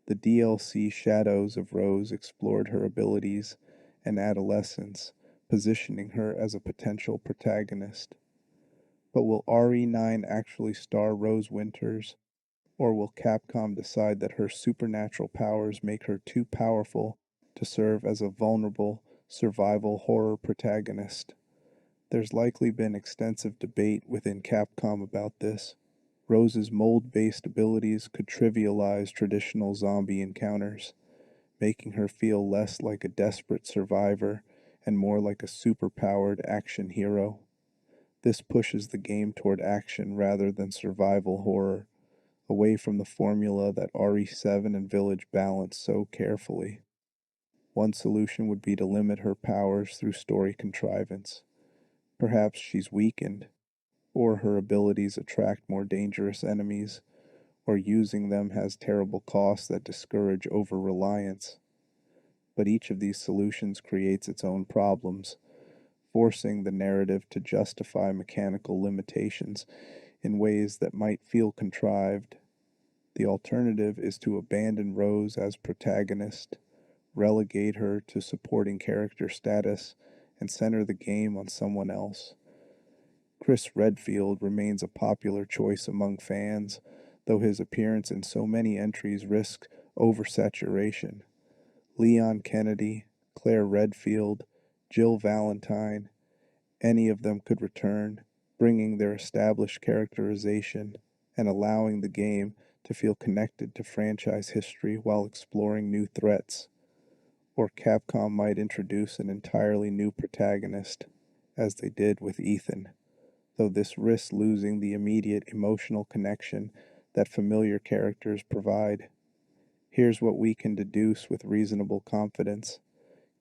The DLC Shadows of Rose explored her abilities and adolescence, positioning her as a potential protagonist. But will RE9 actually star Rose Winters, or will Capcom decide that her supernatural powers make her too powerful to serve as a vulnerable survival horror protagonist? There's likely been extensive debate within Capcom about this. Rose's mold-based abilities could trivialize traditional zombie encounters, making her feel less like a desperate survivor and more like a superpowered action hero. This pushes the game toward action rather than survival horror, away from the formula that RE7 and Village balance so carefully. One solution would be to limit her powers through story contrivance. Perhaps she's weakened, or her abilities attract more dangerous enemies, or using them has terrible costs that discourage over-reliance. But each of these solutions creates its own problems, forcing the narrative to justify mechanical limitations in ways that might feel contrived. The alternative is to abandon Rose as protagonist, relegate her to supporting character status, and center the game on someone else. Chris Redfield remains a popular choice among fans, though his appearance in so many entries risks oversaturation. Leon Kennedy, Claire Redfield, Jill Valentine, any of them could return, bringing their established characterization and allowing the game to feel connected to franchise history while exploring new threats. Or Capcom might introduce an entirely new protagonist, as they did with Ethan, though this risks losing the immediate emotional connection that familiar characters provide. Here's what we can deduce with reasonable confidence.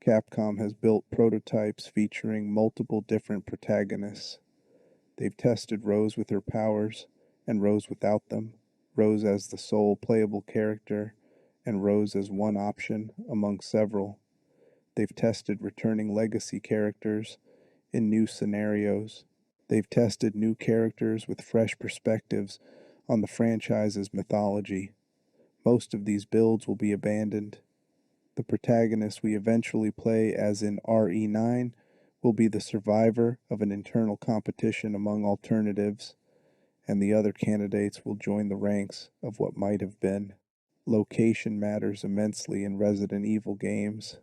Capcom has built prototypes featuring multiple different protagonists. They've tested Rose with her powers, and Rose without them, Rose as the sole playable character, and Rose as one option among several. They've tested returning legacy characters in new scenarios. They've tested new characters with fresh perspectives on the franchise's mythology. Most of these builds will be abandoned. The protagonist we eventually play, as in RE9, will be the survivor of an internal competition among alternatives, and the other candidates will join the ranks of what might have been. Location matters immensely in Resident Evil games,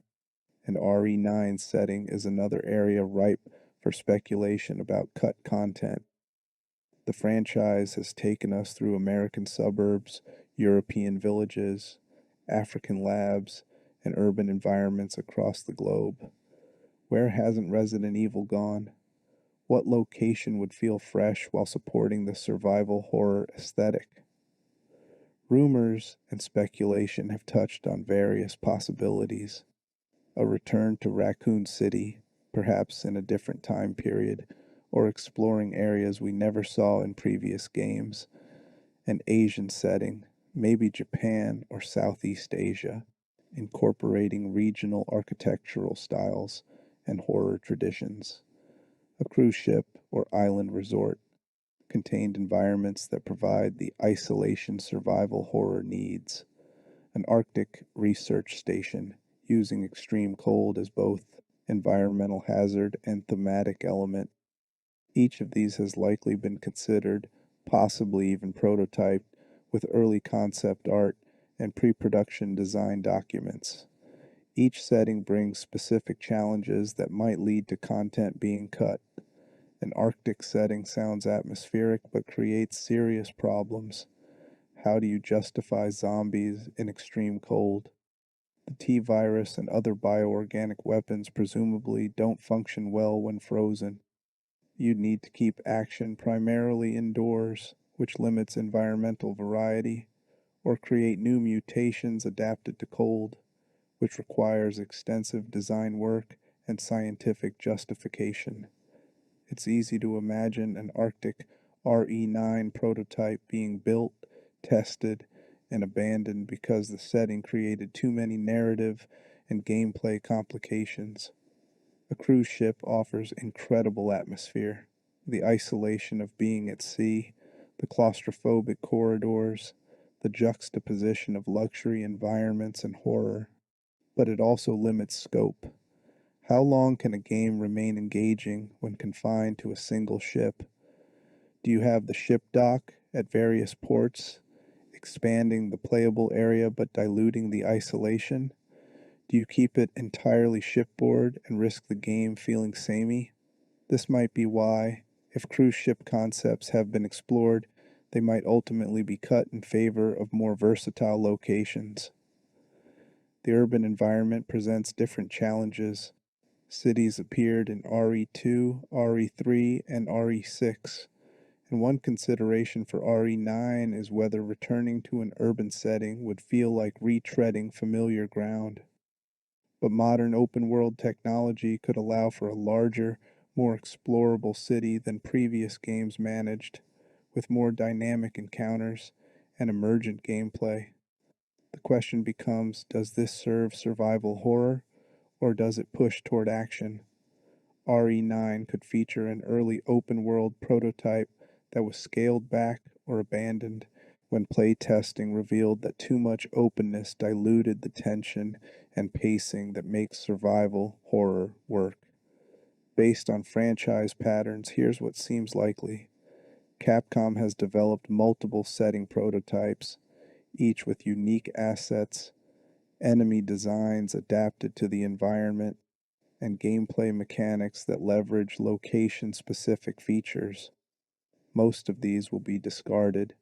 and RE9's setting is another area ripe for speculation about cut content. The franchise has taken us through American suburbs, European villages, African labs, and urban environments across the globe. Where hasn't Resident Evil gone? What location would feel fresh while supporting the survival horror aesthetic? Rumors and speculation have touched on various possibilities. A return to Raccoon City, perhaps in a different time period, or exploring areas we never saw in previous games. An Asian setting, maybe Japan or Southeast Asia, incorporating regional architectural styles and horror traditions. A cruise ship or island resort, contained environments that provide the isolation survival horror needs. An Arctic research station, using extreme cold as both environmental hazard and thematic element. Each of these has likely been considered, possibly even prototyped, with early concept art and pre production design documents. Each setting brings specific challenges that might lead to content being cut. An Arctic setting sounds atmospheric but creates serious problems. How do you justify zombies in extreme cold? The T virus and other bioorganic weapons presumably don't function well when frozen. You'd need to keep action primarily indoors, which limits environmental variety, or create new mutations adapted to cold, which requires extensive design work and scientific justification. It's easy to imagine an Arctic RE9 prototype being built, tested, and abandoned because the setting created too many narrative and gameplay complications. A cruise ship offers incredible atmosphere, the isolation of being at sea, the claustrophobic corridors, the juxtaposition of luxury environments and horror, but it also limits scope. How long can a game remain engaging when confined to a single ship? Do you have the ship dock at various ports, expanding the playable area but diluting the isolation? Do you keep it entirely shipboard and risk the game feeling samey? This might be why, if cruise ship concepts have been explored, they might ultimately be cut in favor of more versatile locations. The urban environment presents different challenges. Cities appeared in RE2, RE3, and RE6, and one consideration for RE9 is whether returning to an urban setting would feel like retreading familiar ground. But modern open world technology could allow for a larger, more explorable city than previous games managed, with more dynamic encounters and emergent gameplay. The question becomes, does this serve survival horror, or does it push toward action? RE9 could feature an early open world prototype that was scaled back or abandoned when playtesting revealed that too much openness diluted the tension and pacing that makes survival horror work. Based on franchise patterns, here's what seems likely. Capcom has developed multiple setting prototypes, each with unique assets, enemy designs adapted to the environment, and gameplay mechanics that leverage location specific features. Most of these will be discarded.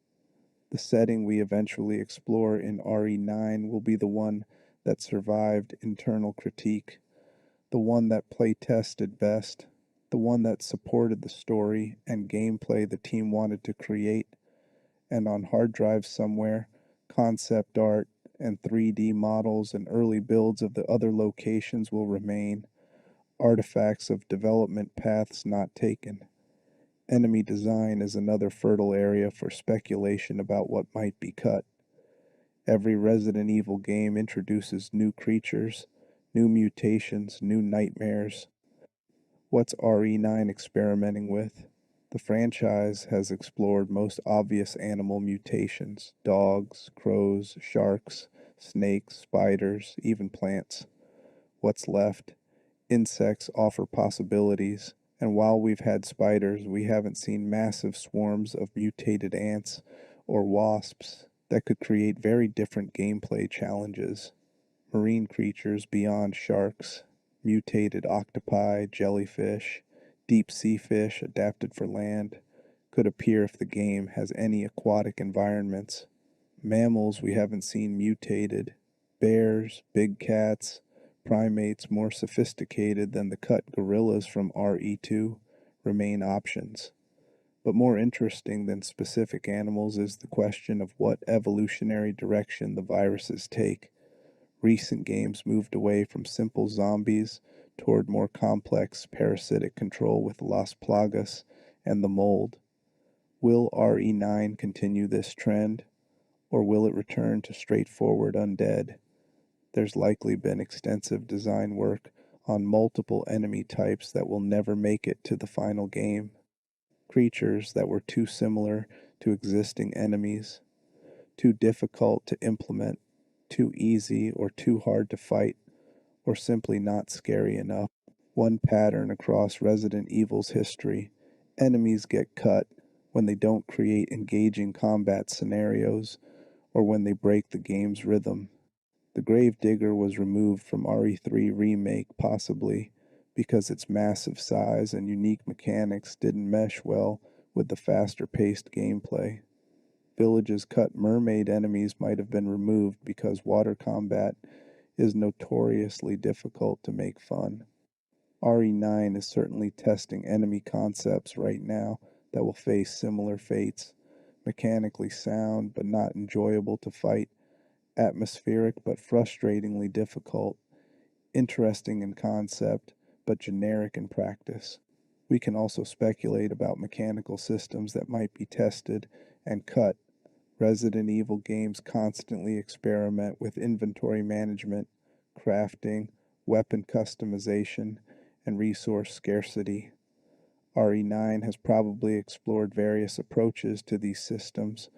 The setting we eventually explore in RE9 will be the one that survived internal critique, the one that play tested best, the one that supported the story and gameplay the team wanted to create, and on hard drives somewhere, concept art and 3D models and early builds of the other locations will remain, artifacts of development paths not taken. Enemy design is another fertile area for speculation about what might be cut. Every Resident Evil game introduces new creatures, new mutations, new nightmares. What's RE9 experimenting with? The franchise has explored most obvious animal mutations: dogs, crows, sharks, snakes, spiders, even plants. What's left? Insects offer possibilities, and while we've had spiders, we haven't seen massive swarms of mutated ants or wasps that could create very different gameplay challenges. Marine creatures beyond sharks, mutated octopi, jellyfish, deep sea fish adapted for land, could appear if the game has any aquatic environments. Mammals we haven't seen mutated, Bears, big cats, primates more sophisticated than the cut gorillas from RE2 remain options. But more interesting than specific animals is the question of what evolutionary direction the viruses take. Recent games moved away from simple zombies toward more complex parasitic control with Las Plagas and the mold. Will RE9 continue this trend, or will it return to straightforward undead? There's likely been extensive design work on multiple enemy types that will never make it to the final game. Creatures that were too similar to existing enemies, too difficult to implement, too easy or too hard to fight, or simply not scary enough. One pattern across Resident Evil's history: enemies get cut when they don't create engaging combat scenarios or when they break the game's rhythm. The Gravedigger was removed from RE3 Remake possibly because its massive size and unique mechanics didn't mesh well with the faster paced gameplay. Village's cut mermaid enemies might have been removed because water combat is notoriously difficult to make fun. RE9 is certainly testing enemy concepts right now that will face similar fates: mechanically sound but not enjoyable to fight, atmospheric but frustratingly difficult, interesting in concept but generic in practice. We can also speculate about mechanical systems that might be tested and cut. Resident Evil games constantly experiment with inventory management, crafting, weapon customization, and resource scarcity. RE9 has probably explored various approaches to these systems,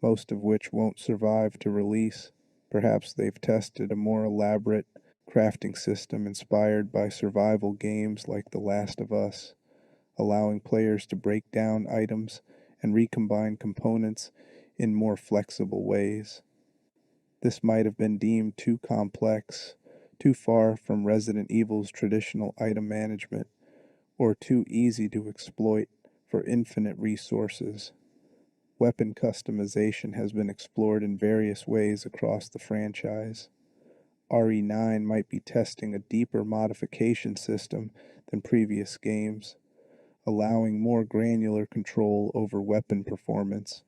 most of which won't survive to release. Perhaps they've tested a more elaborate crafting system inspired by survival games like The Last of Us, allowing players to break down items and recombine components in more flexible ways. This might have been deemed too complex, too far from Resident Evil's traditional item management, or too easy to exploit for infinite resources. Weapon customization has been explored in various ways across the franchise. RE9 might be testing a deeper modification system than previous games, allowing more granular control over weapon performance,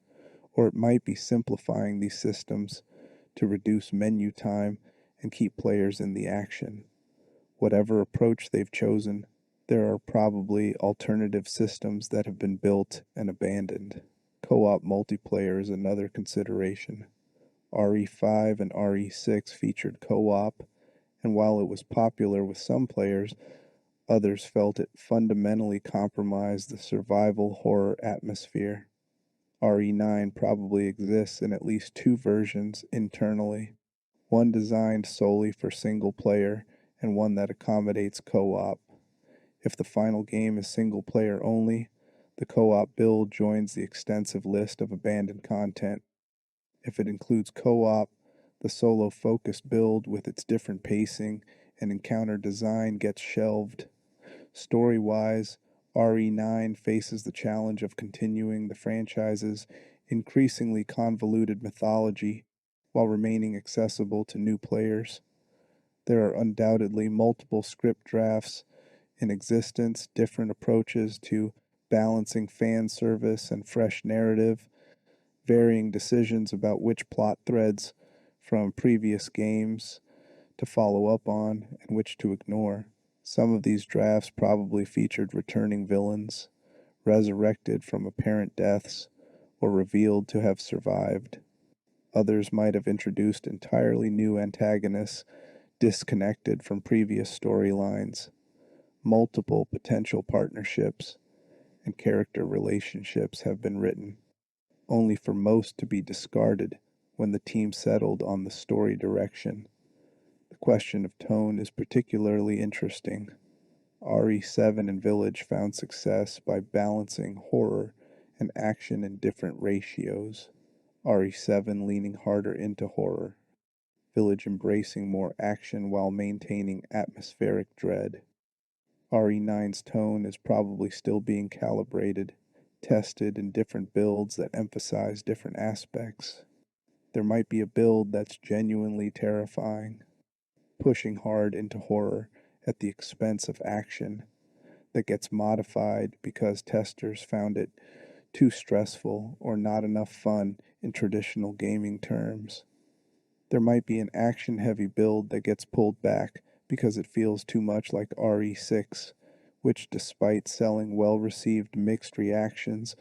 or it might be simplifying these systems to reduce menu time and keep players in the action. Whatever approach they've chosen, there are probably alternative systems that have been built and abandoned. Co-op multiplayer is another consideration. RE5 and RE6 featured co-op, and while it was popular with some players, others felt it fundamentally compromised the survival horror atmosphere. RE9 probably exists in at least two versions internally, one designed solely for single player and one that accommodates co-op. If the final game is single player only, the co-op build joins the extensive list of abandoned content. If it includes co-op, the solo-focused build with its different pacing and encounter design gets shelved. Story-wise, RE9 faces the challenge of continuing the franchise's increasingly convoluted mythology while remaining accessible to new players. There are undoubtedly multiple script drafts in existence, different approaches to balancing fan service and fresh narrative, varying decisions about which plot threads from previous games to follow up on and which to ignore. Some of these drafts probably featured returning villains, resurrected from apparent deaths, or revealed to have survived. Others might have introduced entirely new antagonists disconnected from previous storylines. Multiple potential partnerships and character relationships have been written, only for most to be discarded when the team settled on the story direction. The question of tone is particularly interesting. RE7 and Village found success by balancing horror and action in different ratios. RE7 leaning harder into horror, Village embracing more action while maintaining atmospheric dread. RE9's tone is probably still being calibrated, tested in different builds that emphasize different aspects. There might be a build that's genuinely terrifying, pushing hard into horror at the expense of action, that gets modified because testers found it too stressful or not enough fun in traditional gaming terms. There might be an action heavy build that gets pulled back because it feels too much like RE6, which, despite selling well received mixed reactions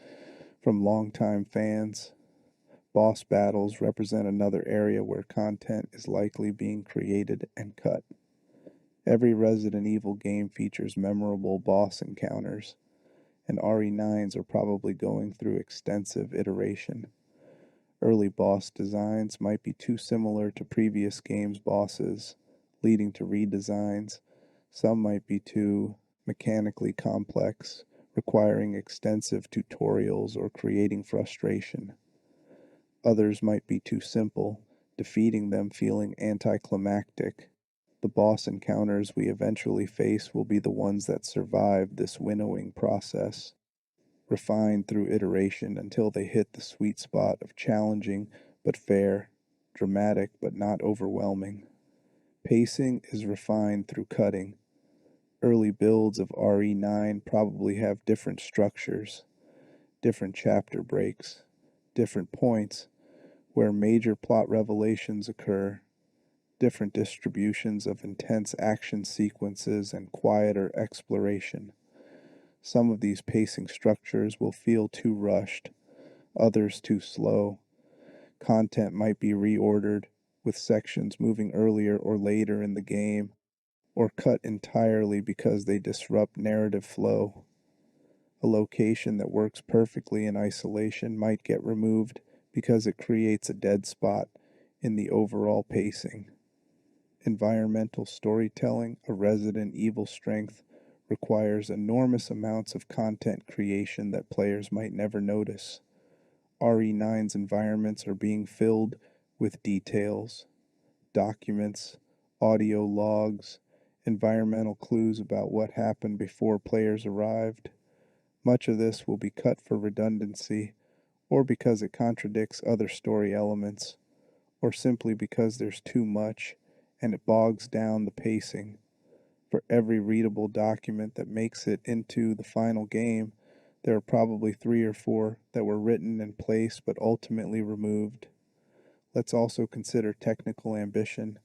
from longtime fans, boss battles represent another area where content is likely being created and cut. Every Resident Evil game features memorable boss encounters, and RE9s are probably going through extensive iteration. Early boss designs might be too similar to previous games' bosses, leading to redesigns. Some might be too mechanically complex, requiring extensive tutorials or creating frustration. Others might be too simple, defeating them feeling anticlimactic. The boss encounters we eventually face will be the ones that survive this winnowing process, refined through iteration until they hit the sweet spot of challenging but fair, dramatic but not overwhelming. Pacing is refined through cutting. Early builds of RE9 probably have different structures, different chapter breaks, different points where major plot revelations occur, different distributions of intense action sequences and quieter exploration. Some of these pacing structures will feel too rushed, others too slow. Content might be reordered, with sections moving earlier or later in the game, or cut entirely because they disrupt narrative flow. A location that works perfectly in isolation might get removed because it creates a dead spot in the overall pacing. Environmental storytelling, a Resident Evil strength, requires enormous amounts of content creation that players might never notice. RE9's environments are being filled with details, documents, audio logs, environmental clues about what happened before players arrived. Much of this will be cut for redundancy, or because it contradicts other story elements, or simply because there's too much and it bogs down the pacing. For every readable document that makes it into the final game, there are probably 3 or 4 that were written in place but ultimately removed. Let's also consider technical ambition.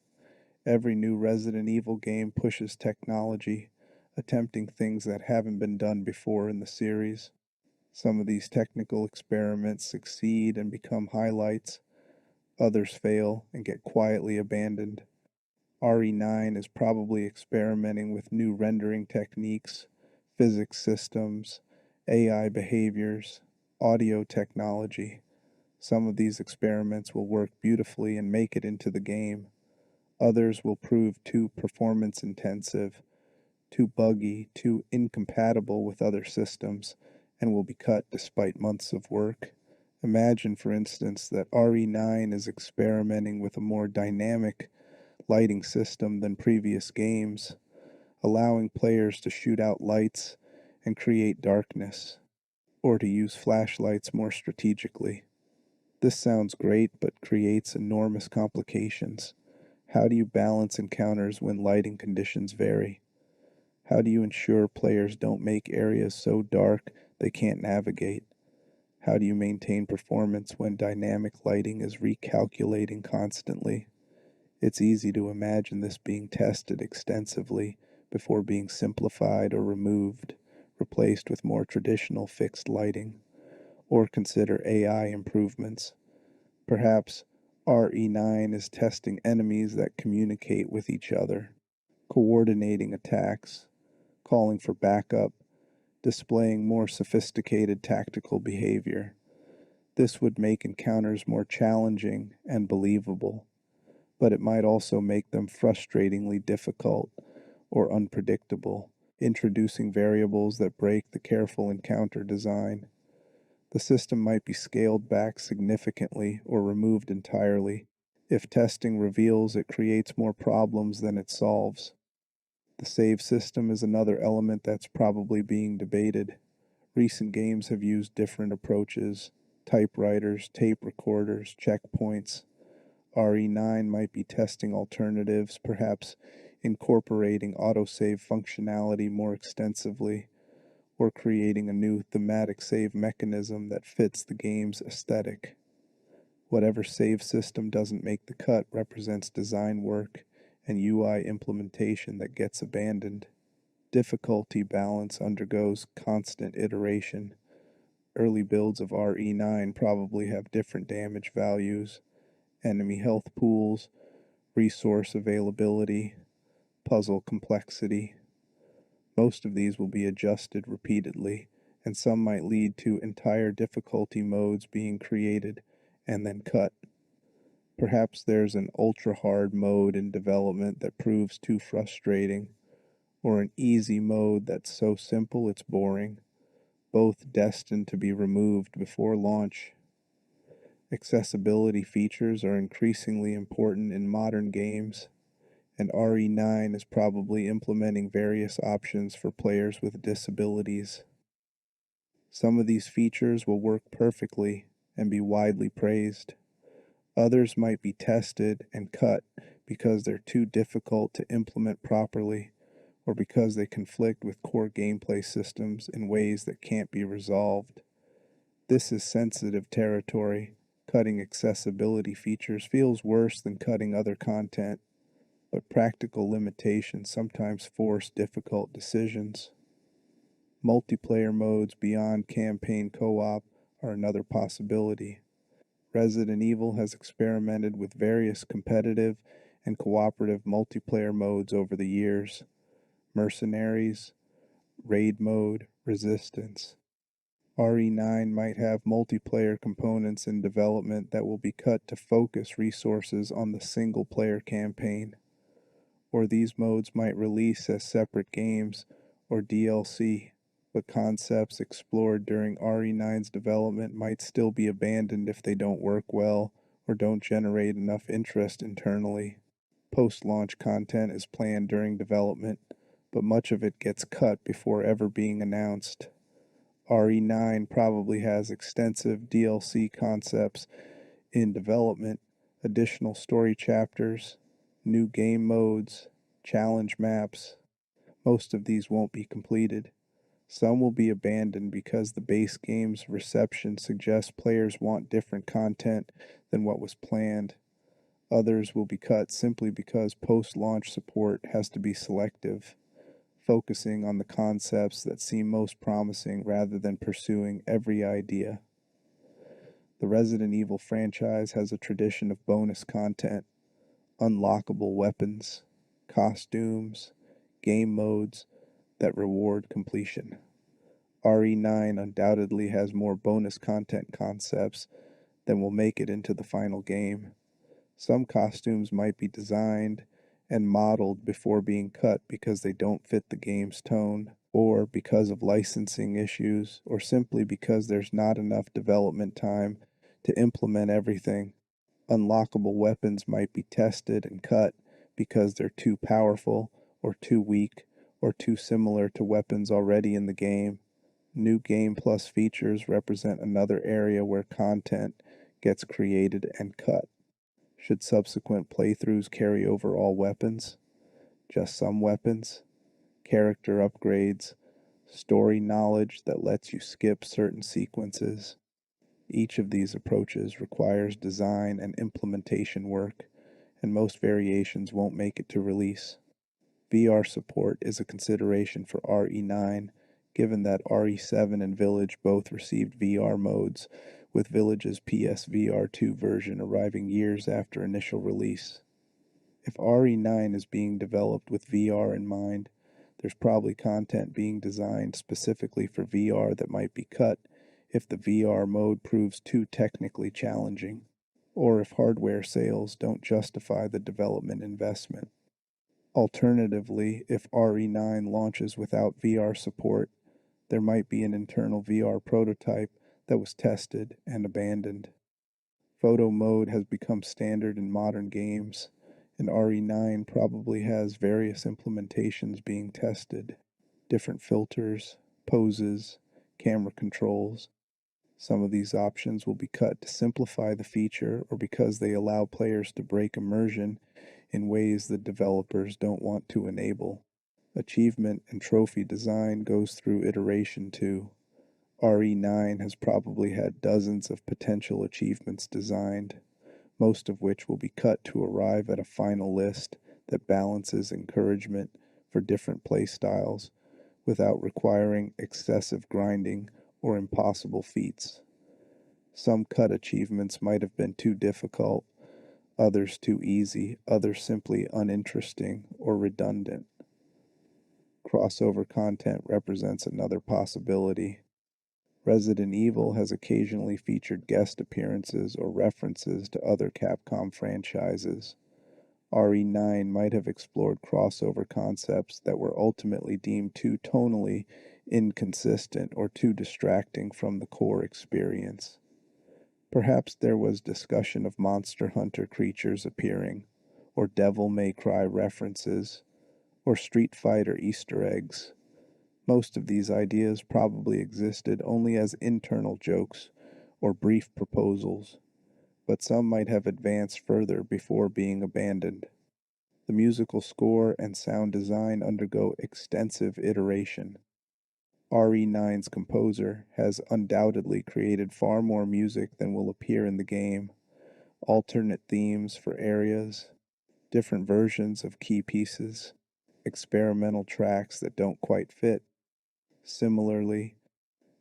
Every new Resident Evil game pushes technology, attempting things that haven't been done before in the series. Some of these technical experiments succeed and become highlights, others fail and get quietly abandoned. RE9 is probably experimenting with new rendering techniques, physics systems, AI behaviors, audio technology. Some of these experiments will work beautifully and make it into the game. Others will prove too performance intensive, too buggy, too incompatible with other systems, and will be cut despite months of work. Imagine, for instance, that RE9 is experimenting with a more dynamic lighting system than previous games, allowing players to shoot out lights and create darkness, or to use flashlights more strategically. This sounds great, but creates enormous complications. How do you balance encounters when lighting conditions vary? How do you ensure players don't make areas so dark they can't navigate? How do you maintain performance when dynamic lighting is recalculating constantly? It's easy to imagine this being tested extensively before being simplified or removed, replaced with more traditional fixed lighting, or consider AI improvements. Perhaps RE9 is testing enemies that communicate with each other, coordinating attacks, calling for backup, displaying more sophisticated tactical behavior. This would make encounters more challenging and believable, but it might also make them frustratingly difficult or unpredictable, introducing variables that break the careful encounter design. The system might be scaled back significantly or removed entirely if testing reveals it creates more problems than it solves. The save system is another element that's probably being debated. Recent games have used different approaches: typewriters, tape recorders, checkpoints. RE9 might be testing alternatives, perhaps incorporating autosave functionality more extensively, or creating a new thematic save mechanism that fits the game's aesthetic. Whatever save system doesn't make the cut represents design work and UI implementation that gets abandoned. Difficulty balance undergoes constant iteration. Early builds of RE9 probably have different damage values, enemy health pools, resource availability, puzzle complexity. Most of these will be adjusted repeatedly, and some might lead to entire difficulty modes being created and then cut. Perhaps there's an ultra hard mode in development that proves too frustrating, or an easy mode that's so simple it's boring, both destined to be removed before launch. Accessibility features are increasingly important in modern games, and RE9 is probably implementing various options for players with disabilities. Some of these features will work perfectly and be widely praised. Others might be tested and cut because they're too difficult to implement properly, or because they conflict with core gameplay systems in ways that can't be resolved. This is sensitive territory. Cutting accessibility features feels worse than cutting other content, but practical limitations sometimes force difficult decisions. Multiplayer modes beyond campaign co-op are another possibility. Resident Evil has experimented with various competitive and cooperative multiplayer modes over the years: Mercenaries, Raid Mode, Resistance. RE9 might have multiplayer components in development that will be cut to focus resources on the single player campaign, or these modes might release as separate games or DLC, but concepts explored during RE9's development might still be abandoned if they don't work well or don't generate enough interest internally. Post-launch content is planned during development, but much of it gets cut before ever being announced. RE9 probably has extensive DLC concepts in development, additional story chapters, new game modes, challenge maps. Most of these won't be completed. Some will be abandoned because the base game's reception suggests players want different content than what was planned. Others will be cut simply because post-launch support has to be selective, focusing on the concepts that seem most promising rather than pursuing every idea. The Resident Evil franchise has a tradition of bonus content, unlockable weapons, costumes, game modes that reward completion. RE9 undoubtedly has more bonus content concepts than will make it into the final game. Some costumes might be designed and modeled before being cut because they don't fit the game's tone, or because of licensing issues, or simply because there's not enough development time to implement everything. Unlockable weapons might be tested and cut because they're too powerful, or too weak, or too similar to weapons already in the game. New Game Plus features represent another area where content gets created and cut. Should subsequent playthroughs carry over all weapons? Just some weapons? Character upgrades? Story knowledge that lets you skip certain sequences? Each of these approaches requires design and implementation work, and most variations won't make it to release. VR support is a consideration for RE9, given that RE7 and Village both received VR modes, with Village's PSVR2 version arriving years after initial release. If RE9 is being developed with VR in mind, there's probably content being designed specifically for VR that might be cut if the VR mode proves too technically challenging, or if hardware sales don't justify the development investment. Alternatively, if RE9 launches without VR support, there might be an internal VR prototype that was tested and abandoned. Photo mode has become standard in modern games, and RE9 probably has various implementations being tested, different filters, poses, camera controls. Some of these options will be cut to simplify the feature or because they allow players to break immersion in ways the developers don't want to enable. Achievement and trophy design goes through iteration too. RE9 has probably had dozens of potential achievements designed, most of which will be cut to arrive at a final list that balances encouragement for different playstyles without requiring excessive grinding or impossible feats. Some cut achievements might have been too difficult, others too easy, others simply uninteresting or redundant. Crossover content represents another possibility. Resident Evil has occasionally featured guest appearances or references to other Capcom franchises. RE9 might have explored crossover concepts that were ultimately deemed too tonally inconsistent or too distracting from the core experience. Perhaps there was discussion of Monster Hunter creatures appearing, or Devil May Cry references, or Street Fighter Easter eggs. Most of these ideas probably existed only as internal jokes or brief proposals, but some might have advanced further before being abandoned. The musical score and sound design undergo extensive iteration. RE9's composer has undoubtedly created far more music than will appear in the game, alternate themes for areas, different versions of key pieces, experimental tracks that don't quite fit. Similarly,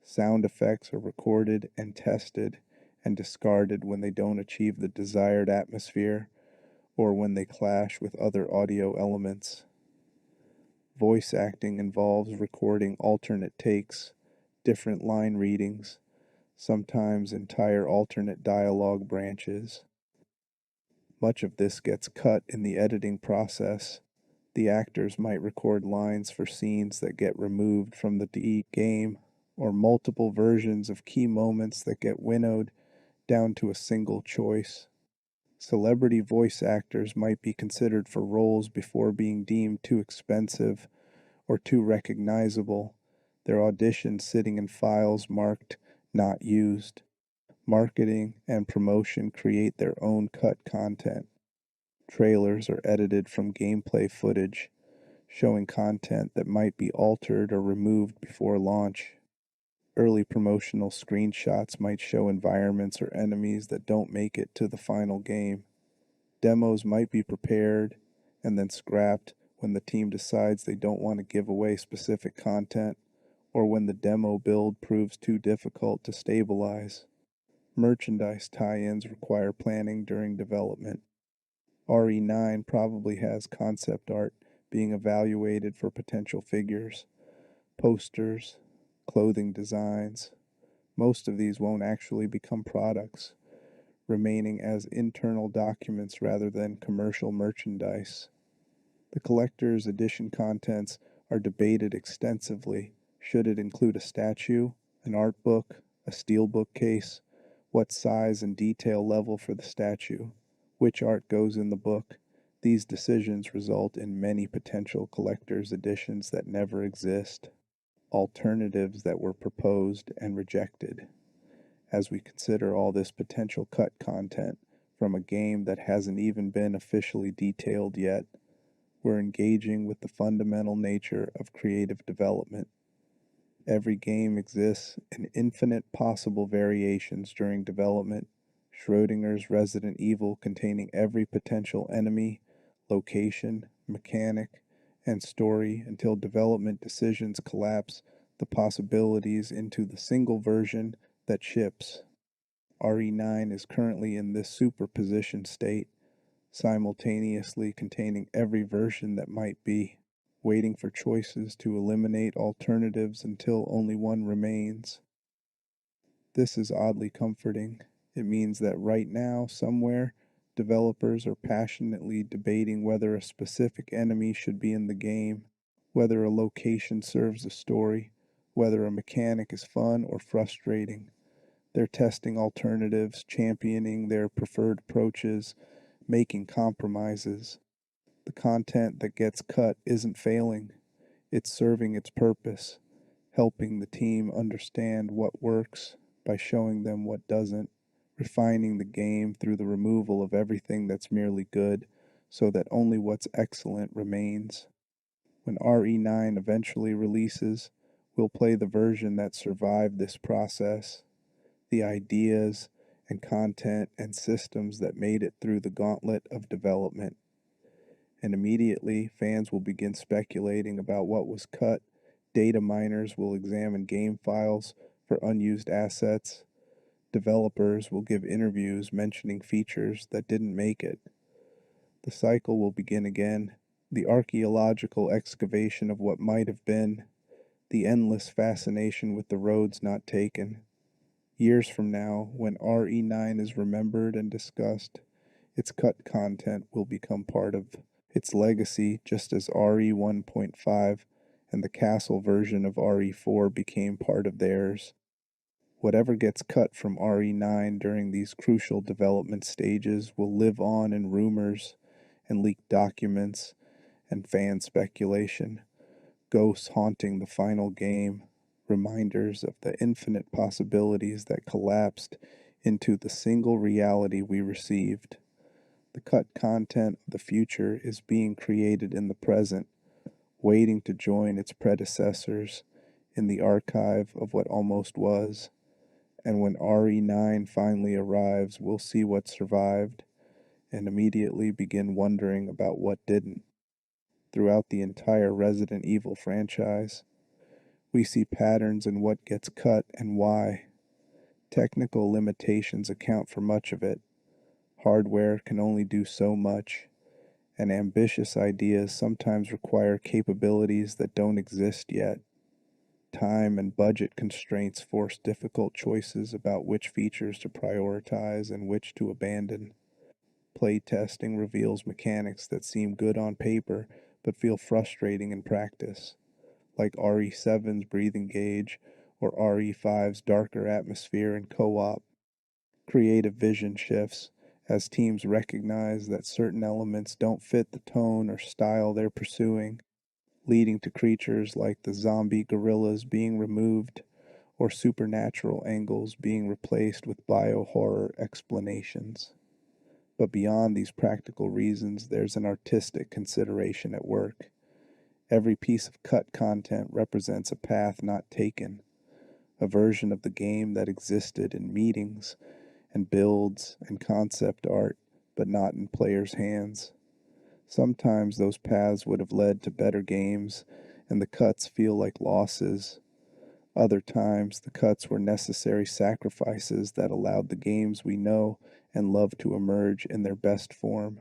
sound effects are recorded and tested and discarded when they don't achieve the desired atmosphere or when they clash with other audio elements. Voice acting involves recording alternate takes, different line readings, sometimes entire alternate dialogue branches. Much of this gets cut in the editing process. The actors might record lines for scenes that get removed from the game, or multiple versions of key moments that get winnowed down to a single choice. Celebrity voice actors might be considered for roles before being deemed too expensive or too recognizable, their auditions sitting in files marked not used. Marketing and promotion create their own cut content. Trailers are edited from gameplay footage, showing content that might be altered or removed before launch. Early promotional screenshots might show environments or enemies that don't make it to the final game. Demos might be prepared and then scrapped when the team decides they don't want to give away specific content or when the demo build proves too difficult to stabilize. Merchandise tie-ins require planning during development. RE9 probably has concept art being evaluated for potential figures, posters, clothing designs. Most of these won't actually become products, remaining as internal documents rather than commercial merchandise. The collector's edition contents are debated extensively. Should it include a statue, an art book, a steelbook case? What size and detail level for the statue? Which art goes in the book? These decisions result in many potential collector's editions that never exist, alternatives that were proposed and rejected. As we consider all this potential cut content from a game that hasn't even been officially detailed yet, we're engaging with the fundamental nature of creative development. Every game exists in infinite possible variations during development. Schrodinger's Resident Evil containing every potential enemy, location, mechanic, and story until development decisions collapse the possibilities into the single version that ships. RE9 is currently in this superposition state, simultaneously containing every version that might be, waiting for choices to eliminate alternatives until only one remains. This is oddly comforting. It means that right now, somewhere, developers are passionately debating whether a specific enemy should be in the game, whether a location serves a story, whether a mechanic is fun or frustrating. They're testing alternatives, championing their preferred approaches, making compromises. The content that gets cut isn't failing, it's serving its purpose, helping the team understand what works by showing them what doesn't, refining the game through the removal of everything that's merely good, so that only what's excellent remains. When RE9 eventually releases, we'll play the version that survived this process, the ideas and content and systems that made it through the gauntlet of development. And immediately, fans will begin speculating about what was cut. Data miners will examine game files for unused assets. Developers will give interviews mentioning features that didn't make it. The cycle will begin again, the archaeological excavation of what might have been, the endless fascination with the roads not taken. Years from now, when RE9 is remembered and discussed, its cut content will become part of its legacy, just as RE 1.5 and the castle version of RE4 became part of theirs. Whatever gets cut from RE9 during these crucial development stages will live on in rumors and leaked documents and fan speculation, ghosts haunting the final game, reminders of the infinite possibilities that collapsed into the single reality we received. The cut content of the future is being created in the present, waiting to join its predecessors in the archive of what almost was. And when RE9 finally arrives, we'll see what survived and immediately begin wondering about what didn't. Throughout the entire Resident Evil franchise, we see patterns in what gets cut and why. Technical limitations account for much of it. Hardware can only do so much, and ambitious ideas sometimes require capabilities that don't exist yet. Time and budget constraints force difficult choices about which features to prioritize and which to abandon. Playtesting reveals mechanics that seem good on paper but feel frustrating in practice, like RE7's breathing gauge or RE5's darker atmosphere in co-op. Creative vision shifts as teams recognize that certain elements don't fit the tone or style they're pursuing, leading to creatures like the zombie gorillas being removed or supernatural angles being replaced with bio-horror explanations. But beyond these practical reasons, there's an artistic consideration at work. Every piece of cut content represents a path not taken, a version of the game that existed in meetings and builds and concept art, but not in players' hands. Sometimes those paths would have led to better games, and the cuts feel like losses. Other times, the cuts were necessary sacrifices that allowed the games we know and love to emerge in their best form.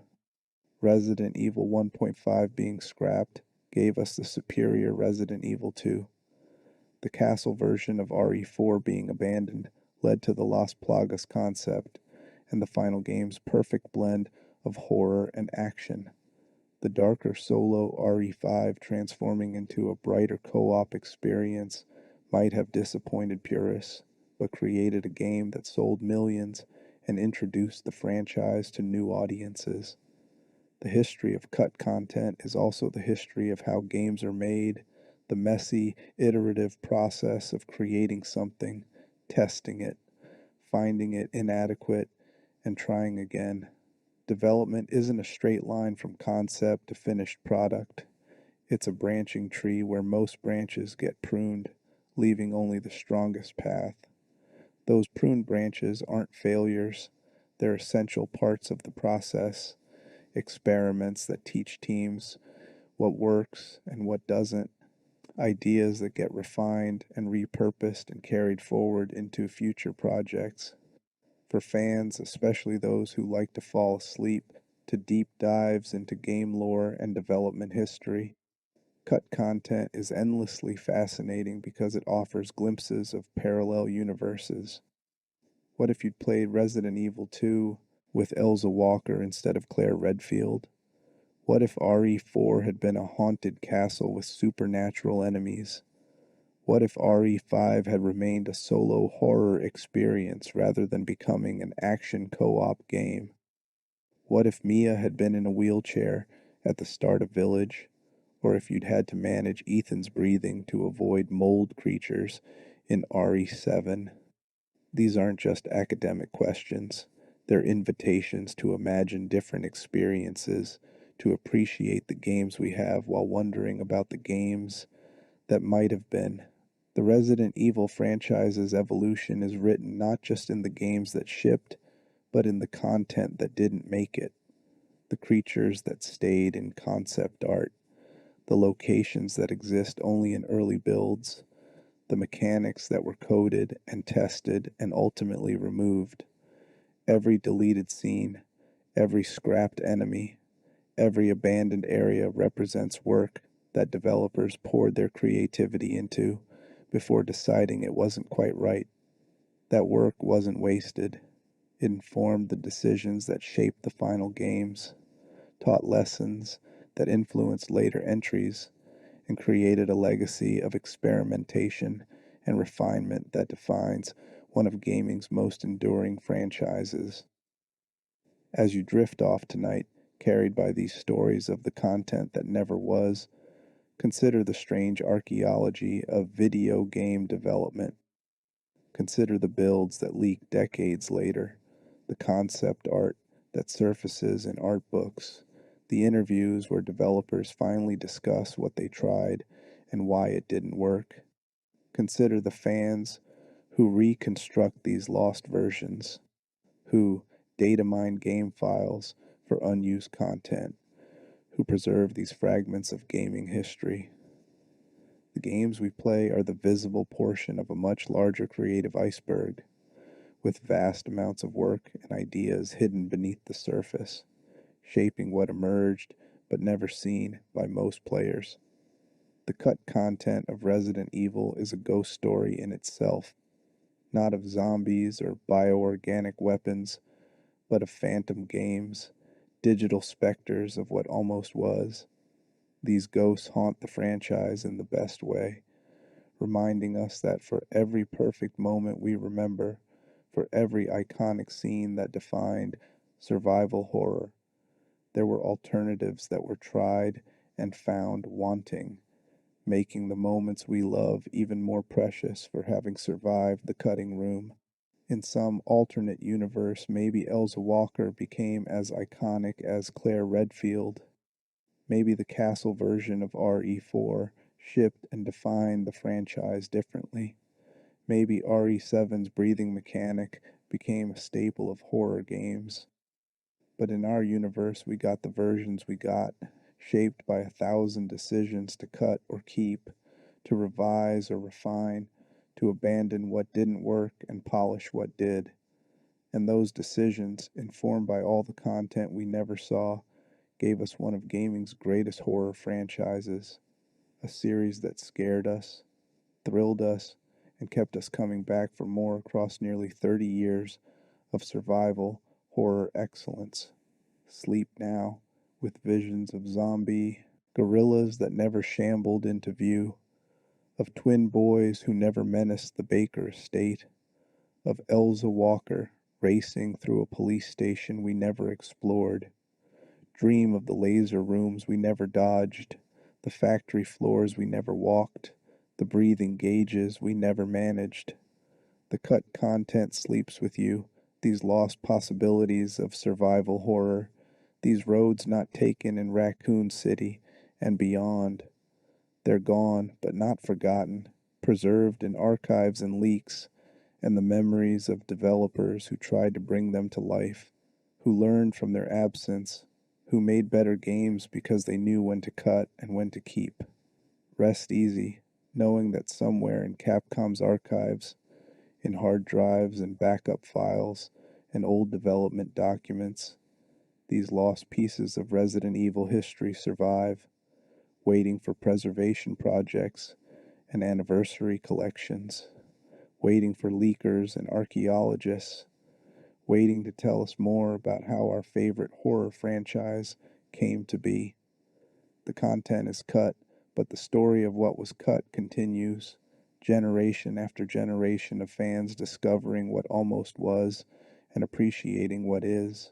Resident Evil 1.5 being scrapped gave us the superior Resident Evil 2. The castle version of RE4 being abandoned led to the Las Plagas concept and the final game's perfect blend of horror and action. The darker solo RE5 transforming into a brighter co-op experience might have disappointed purists, but created a game that sold millions and introduced the franchise to new audiences. The history of cut content is also the history of how games are made, the messy, iterative process of creating something, testing it, finding it inadequate, and trying again. Development isn't a straight line from concept to finished product. It's a branching tree where most branches get pruned, leaving only the strongest path. Those pruned branches aren't failures, they're essential parts of the process, experiments that teach teams what works and what doesn't, ideas that get refined and repurposed and carried forward into future projects. For fans, especially those who like to fall asleep to deep dives into game lore and development history, cut content is endlessly fascinating because it offers glimpses of parallel universes. What if you'd played Resident Evil 2 with Elza Walker instead of Claire Redfield? What if RE4 had been a haunted castle with supernatural enemies? What if RE5 had remained a solo horror experience rather than becoming an action co-op game? What if Mia had been in a wheelchair at the start of Village? Or if you'd had to manage Ethan's breathing to avoid mold creatures in RE7? These aren't just academic questions, they're invitations to imagine different experiences, to appreciate the games we have while wondering about the games that might have been. The Resident Evil franchise's evolution is written not just in the games that shipped, but in the content that didn't make it, the creatures that stayed in concept art, the locations that exist only in early builds, the mechanics that were coded and tested and ultimately removed. Every deleted scene, every scrapped enemy, every abandoned area represents work that developers poured their creativity into before deciding it wasn't quite right. That work wasn't wasted. It informed the decisions that shaped the final games, taught lessons that influenced later entries, and created a legacy of experimentation and refinement that defines one of gaming's most enduring franchises. As you drift off tonight, carried by these stories of the content that never was, consider the strange archaeology of video game development. Consider the builds that leak decades later, the concept art that surfaces in art books, the interviews where developers finally discuss what they tried and why it didn't work. Consider the fans who reconstruct these lost versions, who data mine game files for unused content, who preserve these fragments of gaming history. The games we play are the visible portion of a much larger creative iceberg, with vast amounts of work and ideas hidden beneath the surface, shaping what emerged but never seen by most players. The cut content of Resident Evil is a ghost story in itself, not of zombies or bioorganic weapons, but of phantom games, digital specters of what almost was. These ghosts haunt the franchise in the best way, reminding us that for every perfect moment we remember, for every iconic scene that defined survival horror, there were alternatives that were tried and found wanting, making the moments we love even more precious for having survived the cutting room. In some alternate universe, maybe Elsa Walker became as iconic as Claire Redfield. Maybe the castle version of RE4 shipped and defined the franchise differently. Maybe RE7's breathing mechanic became a staple of horror games. But in our universe, we got the versions we got, shaped by 1,000 decisions to cut or keep, to revise or refine, to abandon what didn't work and polish what did. And those decisions, informed by all the content we never saw, gave us one of gaming's greatest horror franchises, a series that scared us, thrilled us, and kept us coming back for more across nearly 30 years of survival horror excellence. Sleep now, with visions of zombie gorillas that never shambled into view, of twin boys who never menaced the Baker estate, of Elza Walker racing through a police station we never explored. Dream of the laser rooms we never dodged, the factory floors we never walked, the breathing gauges we never managed. The cut content sleeps with you, these lost possibilities of survival horror, these roads not taken in Raccoon City and beyond. They're gone, but not forgotten, preserved in archives and leaks, and the memories of developers who tried to bring them to life, who learned from their absence, who made better games because they knew when to cut and when to keep. Rest easy, knowing that somewhere in Capcom's archives, in hard drives and backup files and old development documents, these lost pieces of Resident Evil history survive, waiting for preservation projects and anniversary collections, waiting for leakers and archaeologists, waiting to tell us more about how our favorite horror franchise came to be. The content is cut, but the story of what was cut continues, generation after generation of fans discovering what almost was and appreciating what is.